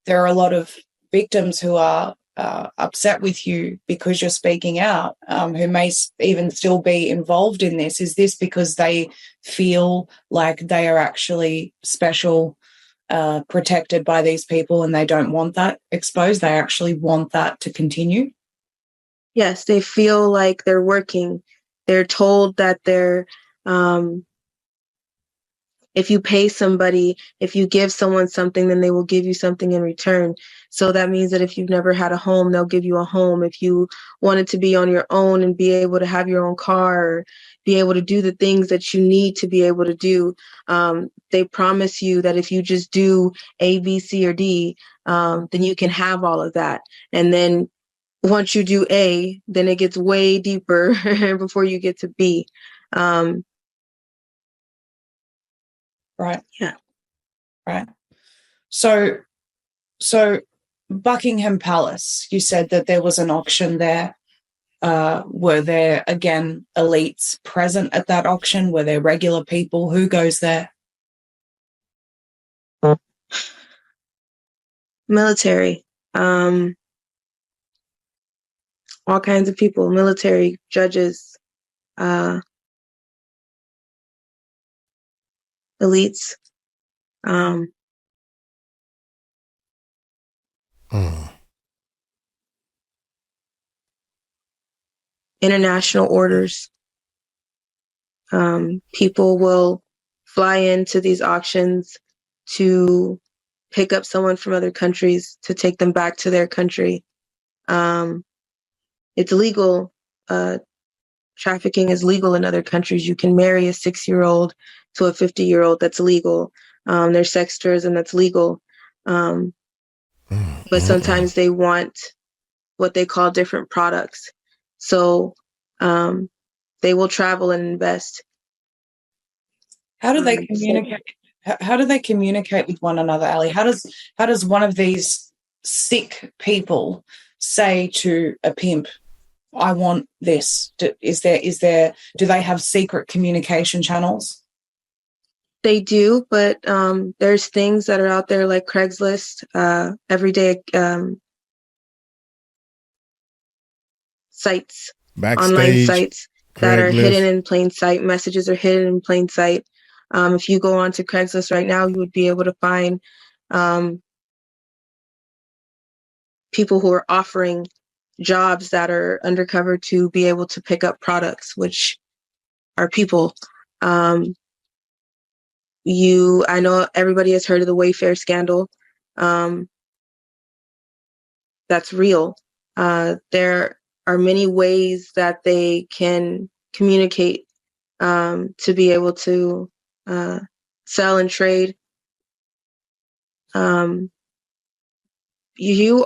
there are a lot of victims who are upset with you because you're speaking out, who may even still be involved in this. Is this because they feel like they are actually special, protected by these people, and they don't want that exposed? They actually want that to continue? Yes, they feel like they're working. They're told that they're, if you pay somebody, if you give someone something, then they will give you something in return. So that means that if you've never had a home, they'll give you a home. If you wanted to be on your own and be able to have your own car, or be able to do the things that you need to be able to do, they promise you that if you just do A, B, C, or D, then you can have all of that. And then once you do A, then it gets way deeper before you get to B. Right. Yeah. Right. So Buckingham Palace, you said that there was an auction there. Were there, again, elites present at that auction? Were there regular people? Who goes there? Military. All kinds of people, military, judges, elites. International orders. People will fly into these auctions to pick up someone from other countries to take them back to their country. It's legal. Trafficking is legal in other countries. You can marry a 6-year-old to a 50-year-old. That's legal. There's sex tourism. That's legal. But sometimes they want what they call different products. So they will travel and invest. How do they communicate? How do they communicate with one another, Ali? How does one of these sick people say to a pimp, "I want this"? Do they have secret communication channels? They do, but there's things that are out there like Craigslist, everyday sites, online Backstage, sites that are hidden Craigslist. in plain sight. Messages are hidden in plain sight. If you go onto Craigslist right now, you would be able to find people who are offering jobs that are undercover to be able to pick up products, which are people. I know everybody has heard of the Wayfair scandal. That's real. There are many ways that they can communicate to be able to sell and trade. You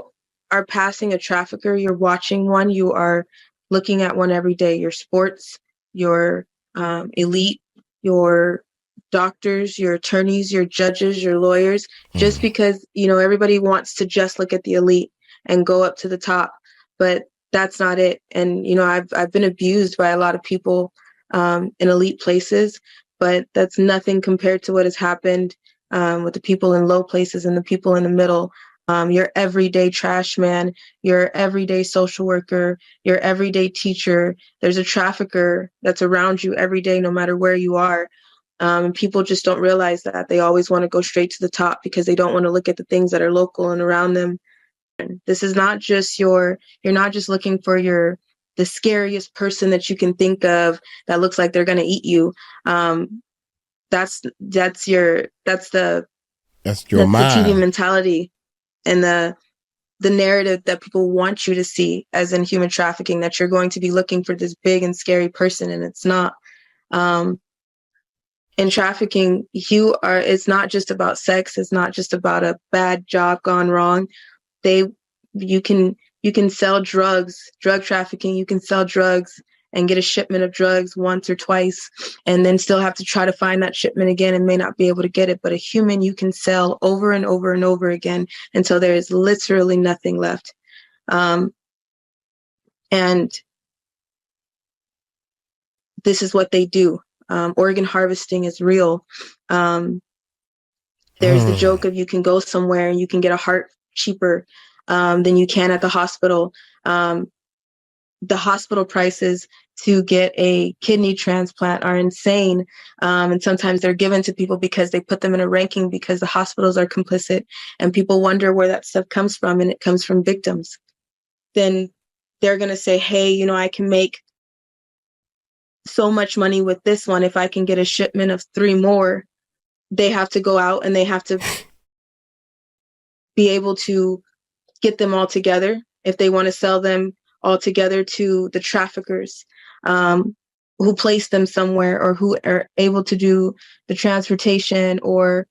are passing a trafficker, you're watching one, you are looking at one every day. Your sports, your elite, your doctors, your attorneys, your judges, your lawyers, just because, everybody wants to just look at the elite and go up to the top, but that's not it. And, I've been abused by a lot of people in elite places, but that's nothing compared to what has happened with the people in low places and the people in the middle. Your everyday trash man, your everyday social worker, your everyday teacher. There's a trafficker that's around you every day, no matter where you are. And people just don't realize that. They always want to go straight to the top because they don't want to look at the things that are local and around them. And this is not just you're not just looking for the scariest person that you can think of that looks like they're going to eat you. That's the mind. TV mentality and the narrative that people want you to see as in human trafficking, that you're going to be looking for this big and scary person, and it's not. In trafficking, it's not just about sex. It's not just about a bad job gone wrong. You can sell drugs, drug trafficking. You can sell drugs and get a shipment of drugs once or twice and then still have to try to find that shipment again and may not be able to get it. But a human you can sell over and over and over again until there is literally nothing left. And this is what they do. Organ harvesting is real. There's the joke of you can go somewhere and you can get a heart cheaper than you can at the hospital. The hospital prices to get a kidney transplant are insane. And sometimes they're given to people because they put them in a ranking because the hospitals are complicit, and people wonder where that stuff comes from, and it comes from victims. Then they're going to say, hey, I can make so much money with this one. If I can get a shipment of 3 more, they have to go out and they have to be able to get them all together if they want to sell them all together to the traffickers who place them somewhere, or who are able to do the transportation, or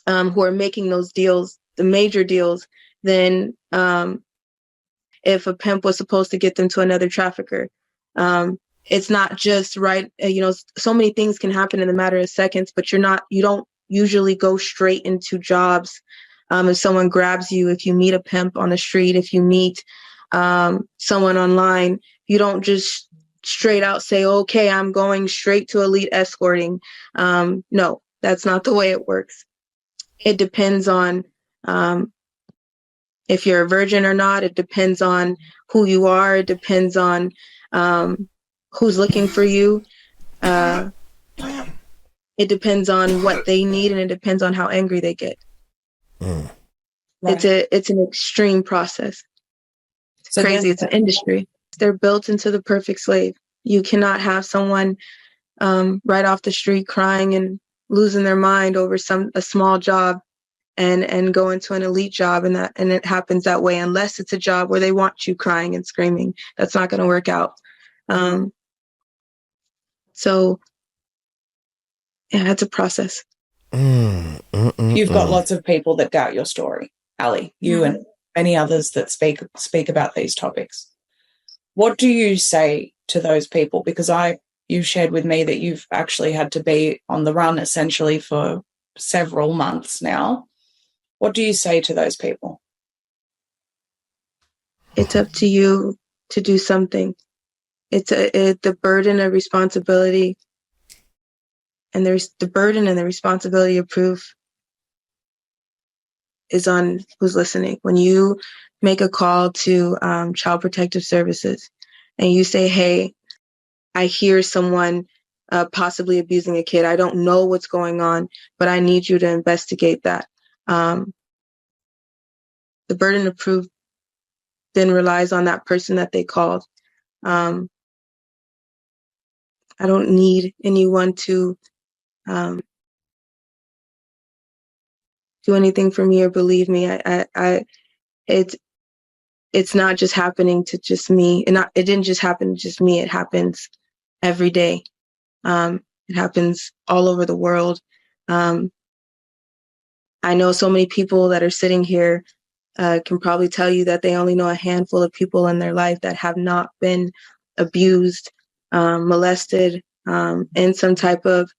who are making those deals, the major deals. Then if a pimp was supposed to get them to another trafficker, it's not just right. So many things can happen in a matter of seconds, but you don't usually go straight into jobs. If someone grabs you, if you meet a pimp on the street, if you meet someone online, you don't just straight out say, okay, I'm going straight to elite escorting. No, that's not the way it works. It depends on if you're a virgin or not. It depends on who you are. It depends on who's looking for you. It depends on what they need, and it depends on how angry they get. Right. It's an extreme process. It's crazy. It's an industry. They're built into the perfect slave. You cannot have someone right off the street crying and losing their mind over a small job and go into an elite job, and it happens that way, unless it's a job where they want you crying and screaming. That's not going to work out. So yeah, it's a process. You've got lots of people that doubt your story, Ali, you and many others that speak about these topics. What do you say to those people? Because you shared with me that you've actually had to be on the run essentially for several months now. What do you say to those people? It's up to you to do something. It's the burden of responsibility And there's the burden and the responsibility of proof is on who's listening. When you make a call to Child Protective Services and you say, hey, I hear someone possibly abusing a kid. I don't know what's going on, but I need you to investigate that. The burden of proof then relies on that person that they called. I don't need anyone to do anything for me or believe me. It's not just happening to just me. It didn't just happen to just me. It happens every day. It happens all over the world. I know so many people that are sitting here can probably tell you that they only know a handful of people in their life that have not been abused, molested, in some type of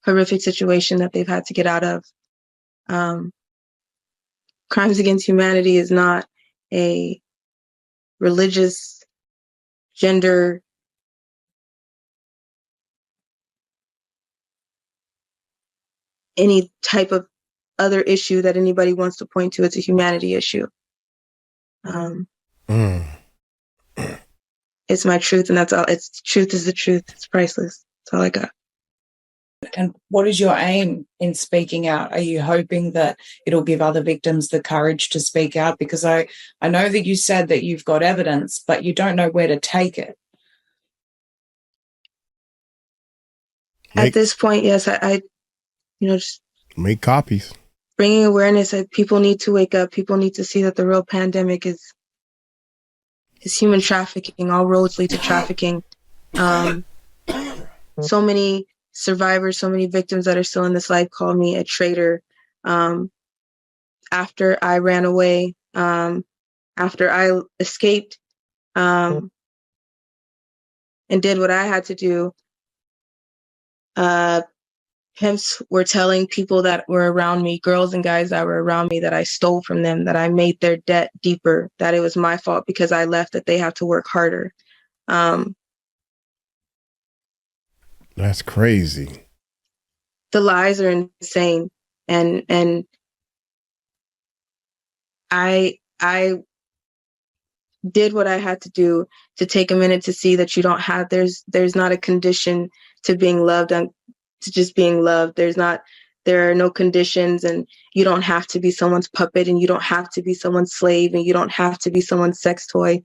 horrific situation that they've had to get out of. Crimes against humanity is not a religious, gender, any type of other issue that anybody wants to point to. It's a humanity issue. It's my truth, and that's all. It's truth is the truth. It's priceless. That's all I got. And what is your aim in speaking out? Are you hoping that it'll give other victims the courage to speak out? Because I know that you said that you've got evidence, but you don't know where to take it. At this point, yes, I just make copies. Bringing awareness that people need to wake up. People need to see that the real pandemic is human trafficking. All roads lead to trafficking. So many survivors, so many victims that are still in this life call me a traitor. After I ran away, after I escaped, and did what I had to do, pimps were telling people that were around me, girls and guys that were around me, that I stole from them, that I made their debt deeper, that it was my fault because I left, that they have to work harder. That's crazy. The lies are insane. And I did what I had to do to take a minute to see that you don't have, there's not a condition to being loved, and to just being loved. There are no conditions, and you don't have to be someone's puppet, and you don't have to be someone's slave, and you don't have to be someone's sex toy.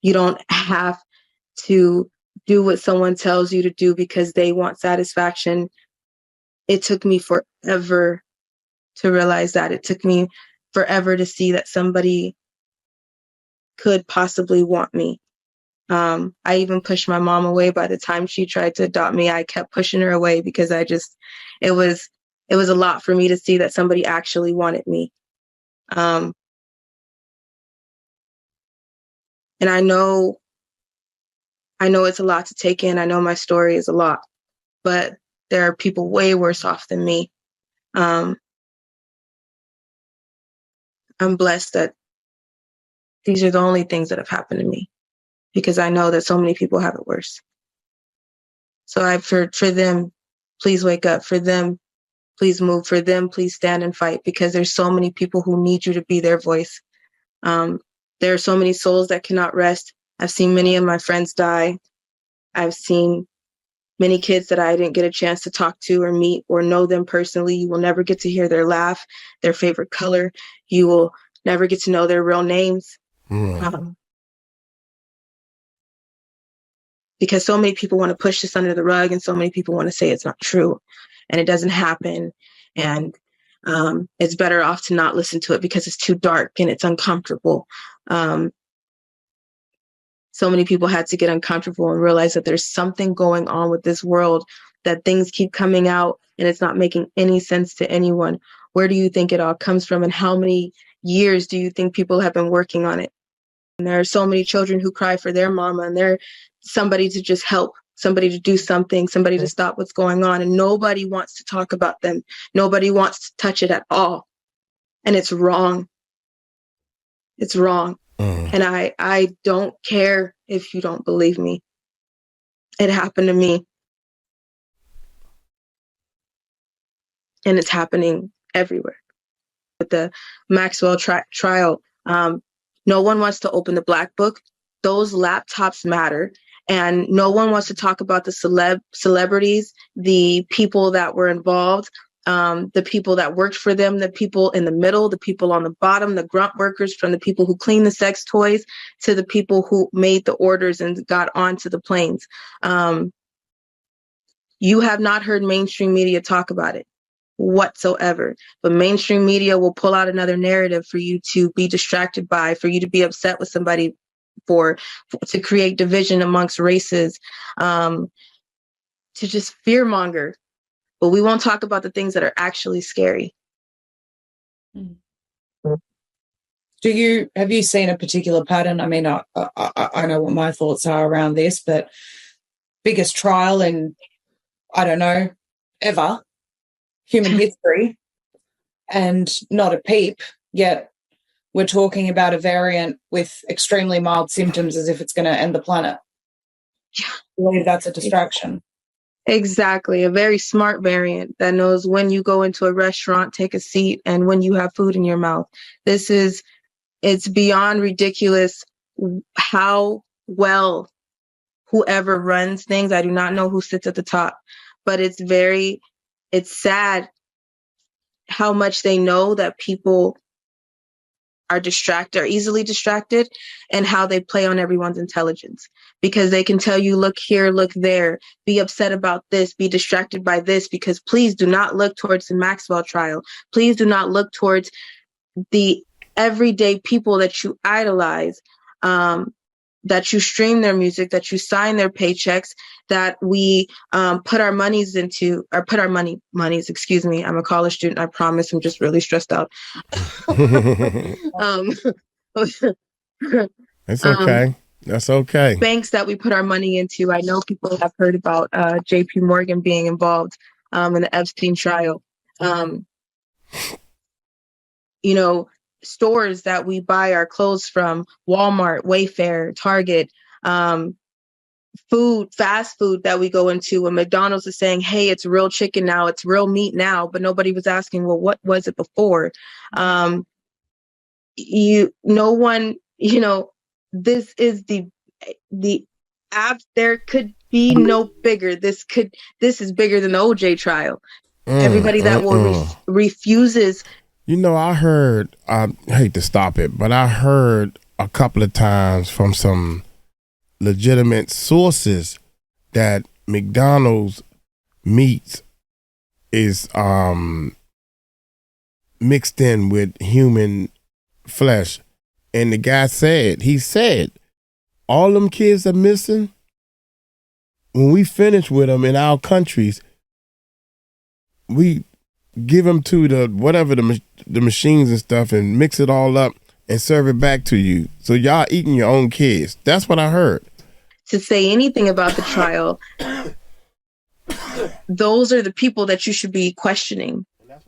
You don't have to do what someone tells you to do because they want satisfaction. It took me forever to realize that. It took me forever to see that somebody could possibly want me. I even pushed my mom away. By the time she tried to adopt me, I kept pushing her away because it was a lot for me to see that somebody actually wanted me. And I know it's a lot to take in. I know my story is a lot, but there are people way worse off than me. I'm blessed that these are the only things that have happened to me, because I know that so many people have it worse. So for them, please wake up. For them, please move. For them, please stand and fight, because there's so many people who need you to be their voice. There are so many souls that cannot rest. I've seen many of my friends die. I've seen many kids that I didn't get a chance to talk to or meet or know them personally. You will never get to hear their laugh, their favorite color. You will never get to know their real names. Because so many people want to push this under the rug, and so many people want to say it's not true and it doesn't happen. And it's better off to not listen to it because it's too dark and it's uncomfortable. So many people had to get uncomfortable and realize that there's something going on with this world, that things keep coming out and it's not making any sense to anyone. Where do you think it all comes from, and how many years do you think people have been working on it? And there are so many children who cry for their mama, and they're somebody to just help, somebody to do something, somebody to stop what's going on. And nobody wants to talk about them. Nobody wants to touch it at all. And it's wrong. It's wrong. And I don't care if you don't believe me. It happened to me. and it's happening everywhere. With the Maxwell trial, no one wants to open the black book. Those laptops matter. And no one wants to talk about the celebrities, the people that were involved, the people that worked for them, the people in the middle, the people on the bottom, the grunt workers, from the people who clean the sex toys to the people who made the orders and got onto the planes. You have not heard mainstream media talk about it whatsoever, but mainstream media will pull out another narrative for you to be distracted by, for you to be upset with somebody, to create division amongst races, to just fearmonger. But we won't talk about the things that are actually scary. Have you seen a particular pattern? I mean, I know what my thoughts are around this, but biggest trial in, I don't know, ever, human history, and not a peep, yet we're talking about a variant with extremely mild symptoms as if it's going to end the planet. I believe that's a distraction. Exactly. A very smart variant that knows when you go into a restaurant, take a seat, and when you have food in your mouth. It's beyond ridiculous how well whoever runs things, I do not know who sits at the top, but it's sad how much they know that people are easily distracted, and how they play on everyone's intelligence, because they can tell you, look here, look there, be upset about this, be distracted by this, because please do not look towards the Maxwell trial. Please do not look towards the everyday people that you idolize, that you stream their music, that you sign their paychecks, that we put our monies, excuse me. I'm a college student, I promise. I'm just really stressed out. It's okay. That's okay. Banks that we put our money into. I know people have heard about JP Morgan being involved in the Epstein trial. Stores that we buy our clothes from, Walmart, Wayfair, Target, fast food that we go into, when McDonald's is saying, hey, it's real chicken now, it's real meat now, but nobody was asking, well, what was it before? This is the app. There could be no bigger. This is bigger than the OJ trial. Everybody that refuses. I heard, I hate to stop it, but I heard a couple of times from some legitimate sources that McDonald's meat is mixed in with human flesh. And the guy said, all them kids are missing. When we finish with them in our countries, we give them to the machines and stuff and mix it all up and serve it back to you. So y'all eating your own kids. That's what I heard. To say anything about the trial, those are the people that you should be questioning. That's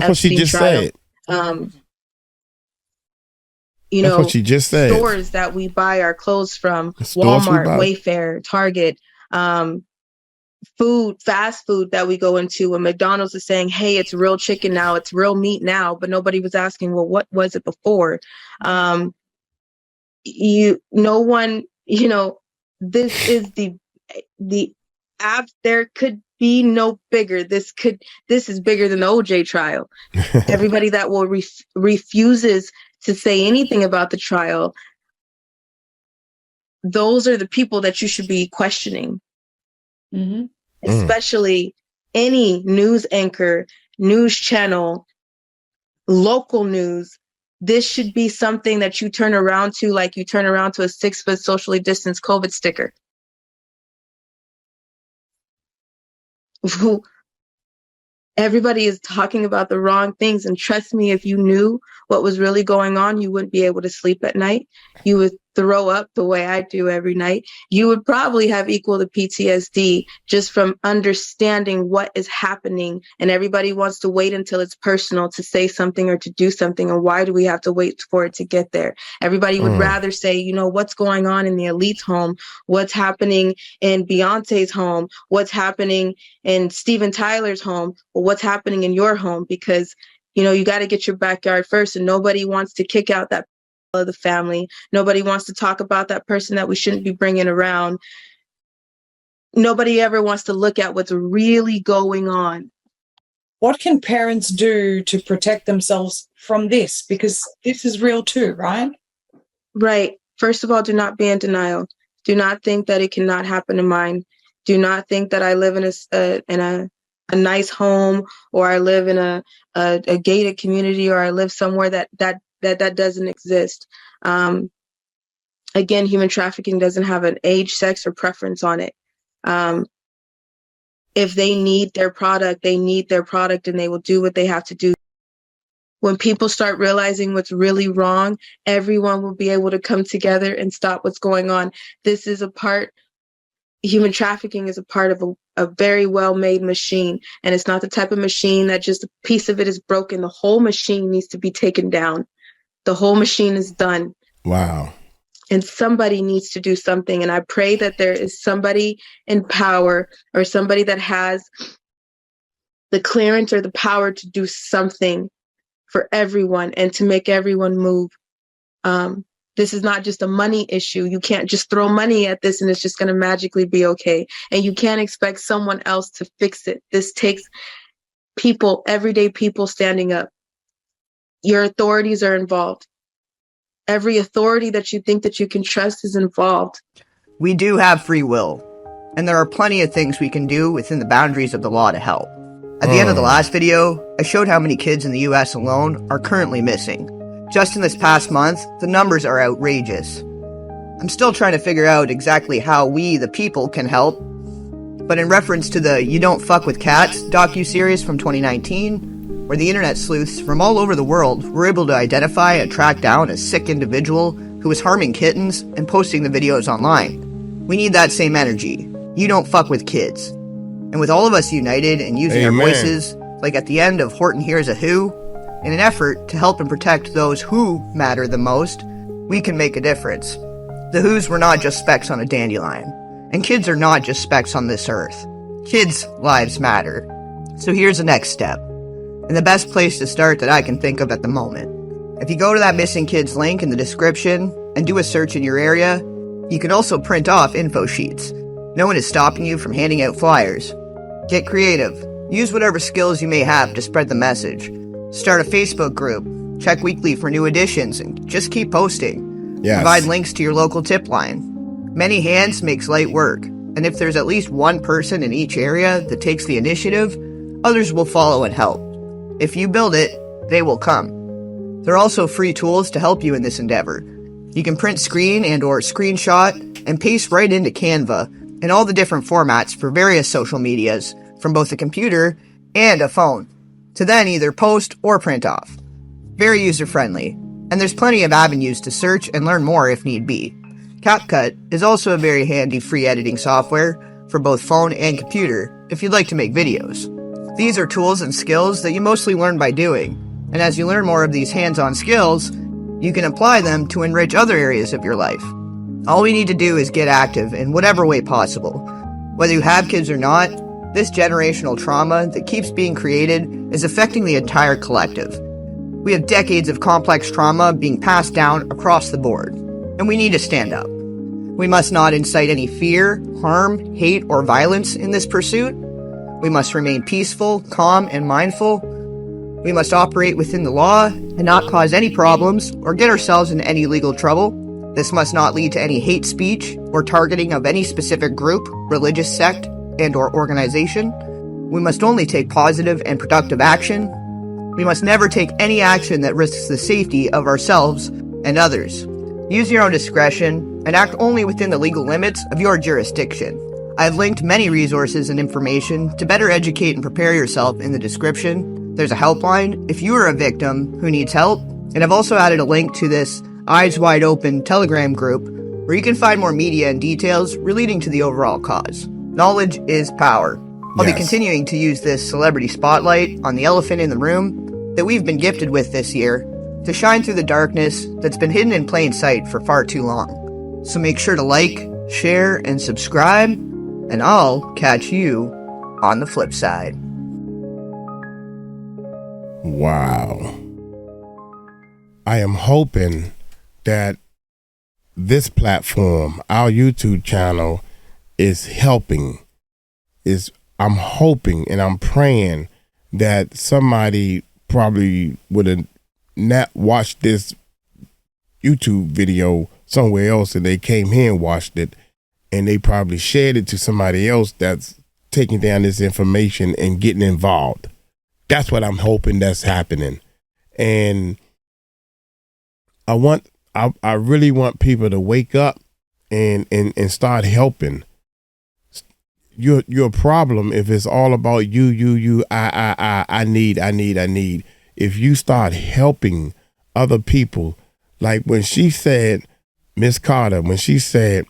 what she just said. That's what she just said. Stores that we buy our clothes from, Walmart, Wayfair, Target, fast food that we go into, when McDonald's is saying, hey, it's real chicken now, it's real meat now, but nobody was asking, well, what was it before? This is the app. There could be no bigger. This is bigger than the OJ trial. Everybody that will refuses to say anything about the trial, those are the people that you should be questioning. Mm-hmm. Especially any news anchor, news channel, local news. This should be something that you turn around to like you turn around to a 6-foot socially distanced COVID sticker. Everybody is talking about the wrong things. And trust me, if you knew what was really going on, you wouldn't be able to sleep at night. You would throw up the way I do every night, you would probably have equal to PTSD just from understanding what is happening. And everybody wants to wait until it's personal to say something or to do something. And why do we have to wait for it to get there? Everybody would rather say, you know, what's going on in the elite's home? What's happening in Beyonce's home? What's happening in Steven Tyler's home? Or what's happening in your home? Because, you know, you got to get your backyard first, and nobody wants to kick out that of the family. Nobody wants to talk about that person that we shouldn't be bringing around. Nobody ever wants to look at what's really going on. What can parents do to protect themselves from this? Because this is real too, right? Right. First of all, do not be in denial. Do not think that it cannot happen to mine. Do not think that I live in a nice home, or I live in a gated community, or I live somewhere that doesn't exist. Again, human trafficking doesn't have an age, sex, or preference on it. If they need their product, they need their product, and they will do what they have to do. When people start realizing what's really wrong, everyone will be able to come together and stop what's going on. This is human trafficking is a part of a very well-made machine, and it's not the type of machine that just a piece of it is broken. The whole machine needs to be taken down. The whole machine is done. Wow. And somebody needs to do something. And I pray that there is somebody in power, or somebody that has the clearance or the power to do something for everyone and to make everyone move. This is not just a money issue. You can't just throw money at this and it's just going to magically be okay. And you can't expect someone else to fix it. This takes people, everyday people standing up. Your authorities are involved. Every authority that you think that you can trust is involved. We do have free will, and there are plenty of things we can do within the boundaries of the law to help. At the end of the last video, I showed how many kids in the US alone are currently missing. Just in this past month, the numbers are outrageous. I'm still trying to figure out exactly how we, the people, can help, but in reference to the You Don't Fuck With Cats docu-series from 2019, where the internet sleuths from all over the world were able to identify and track down a sick individual who was harming kittens and posting the videos online. We need that same energy. You don't fuck with kids. And with all of us united and using our voices, like at the end of Horton Hears a Who, in an effort to help and protect those who matter the most, we can make a difference. The Who's were not just specks on a dandelion, and kids are not just specks on this earth. Kids' lives matter. So here's the next step, and the best place to start that I can think of at the moment. If you go to that missing kids link in the description and do a search in your area, you can also print off info sheets. No one is stopping you from handing out flyers. Get creative. Use whatever skills you may have to spread the message. Start a Facebook group. Check weekly for new additions and just keep posting. Yes. Provide links to your local tip line. Many hands makes light work, and if there's at least one person in each area that takes the initiative, others will follow and help. If you build it, they will come. There are also free tools to help you in this endeavor. You can print screen and or screenshot and paste right into Canva in all the different formats for various social medias from both a computer and a phone, to then either post or print off. Very user-friendly, and there's plenty of avenues to search and learn more if need be. CapCut is also a very handy free editing software for both phone and computer if you'd like to make videos. These are tools and skills that you mostly learn by doing, and as you learn more of these hands-on skills, you can apply them to enrich other areas of your life. All we need to do is get active in whatever way possible. Whether you have kids or not, this generational trauma that keeps being created is affecting the entire collective. We have decades of complex trauma being passed down across the board, and we need to stand up. We must not incite any fear, harm, hate, or violence in this pursuit. We must remain peaceful, calm, and mindful. We must operate within the law and not cause any problems or get ourselves in any legal trouble. This must not lead to any hate speech or targeting of any specific group, religious sect, and or organization. We must only take positive and productive action. We must never take any action that risks the safety of ourselves and others. Use your own discretion and act only within the legal limits of your jurisdiction. I have linked many resources and information to better educate and prepare yourself in the description. There's a helpline if you are a victim who needs help, and I've also added a link to this Eyes Wide Open Telegram group, where you can find more media and details relating to the overall cause. Knowledge is power. I'll be continuing to use this celebrity spotlight on the elephant in the room that we've been gifted with this year to shine through the darkness that's been hidden in plain sight for far too long. So make sure to like, share, and subscribe, and I'll catch you on the flip side. Wow. I am hoping that this platform, our YouTube channel, is helping. I'm hoping and I'm praying that somebody probably would have not watched this YouTube video somewhere else and they came here and watched it, and they probably shared it to somebody else that's taking down this information and getting involved. That's what I'm hoping that's happening. And I really want people to wake up and start helping. Your problem if it's all about you, I need. If you start helping other people, like when she said, Miss Carter, when she said,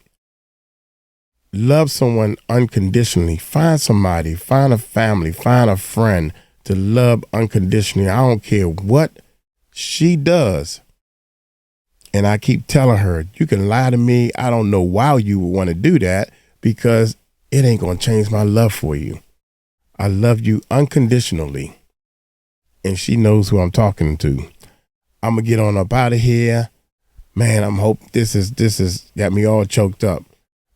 love someone unconditionally, find somebody, find a family, find a friend to love unconditionally. I don't care what she does. And I keep telling her, you can lie to me. I don't know why you would want to do that, because it ain't going to change my love for you. I love you unconditionally. And she knows who I'm talking to. I'm going to get on up out of here. Man, I'm hope this is got me all choked up.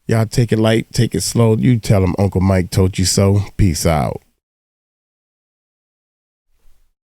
Y'all take it light, take it slow. You tell them Uncle Mike told you so. Peace out.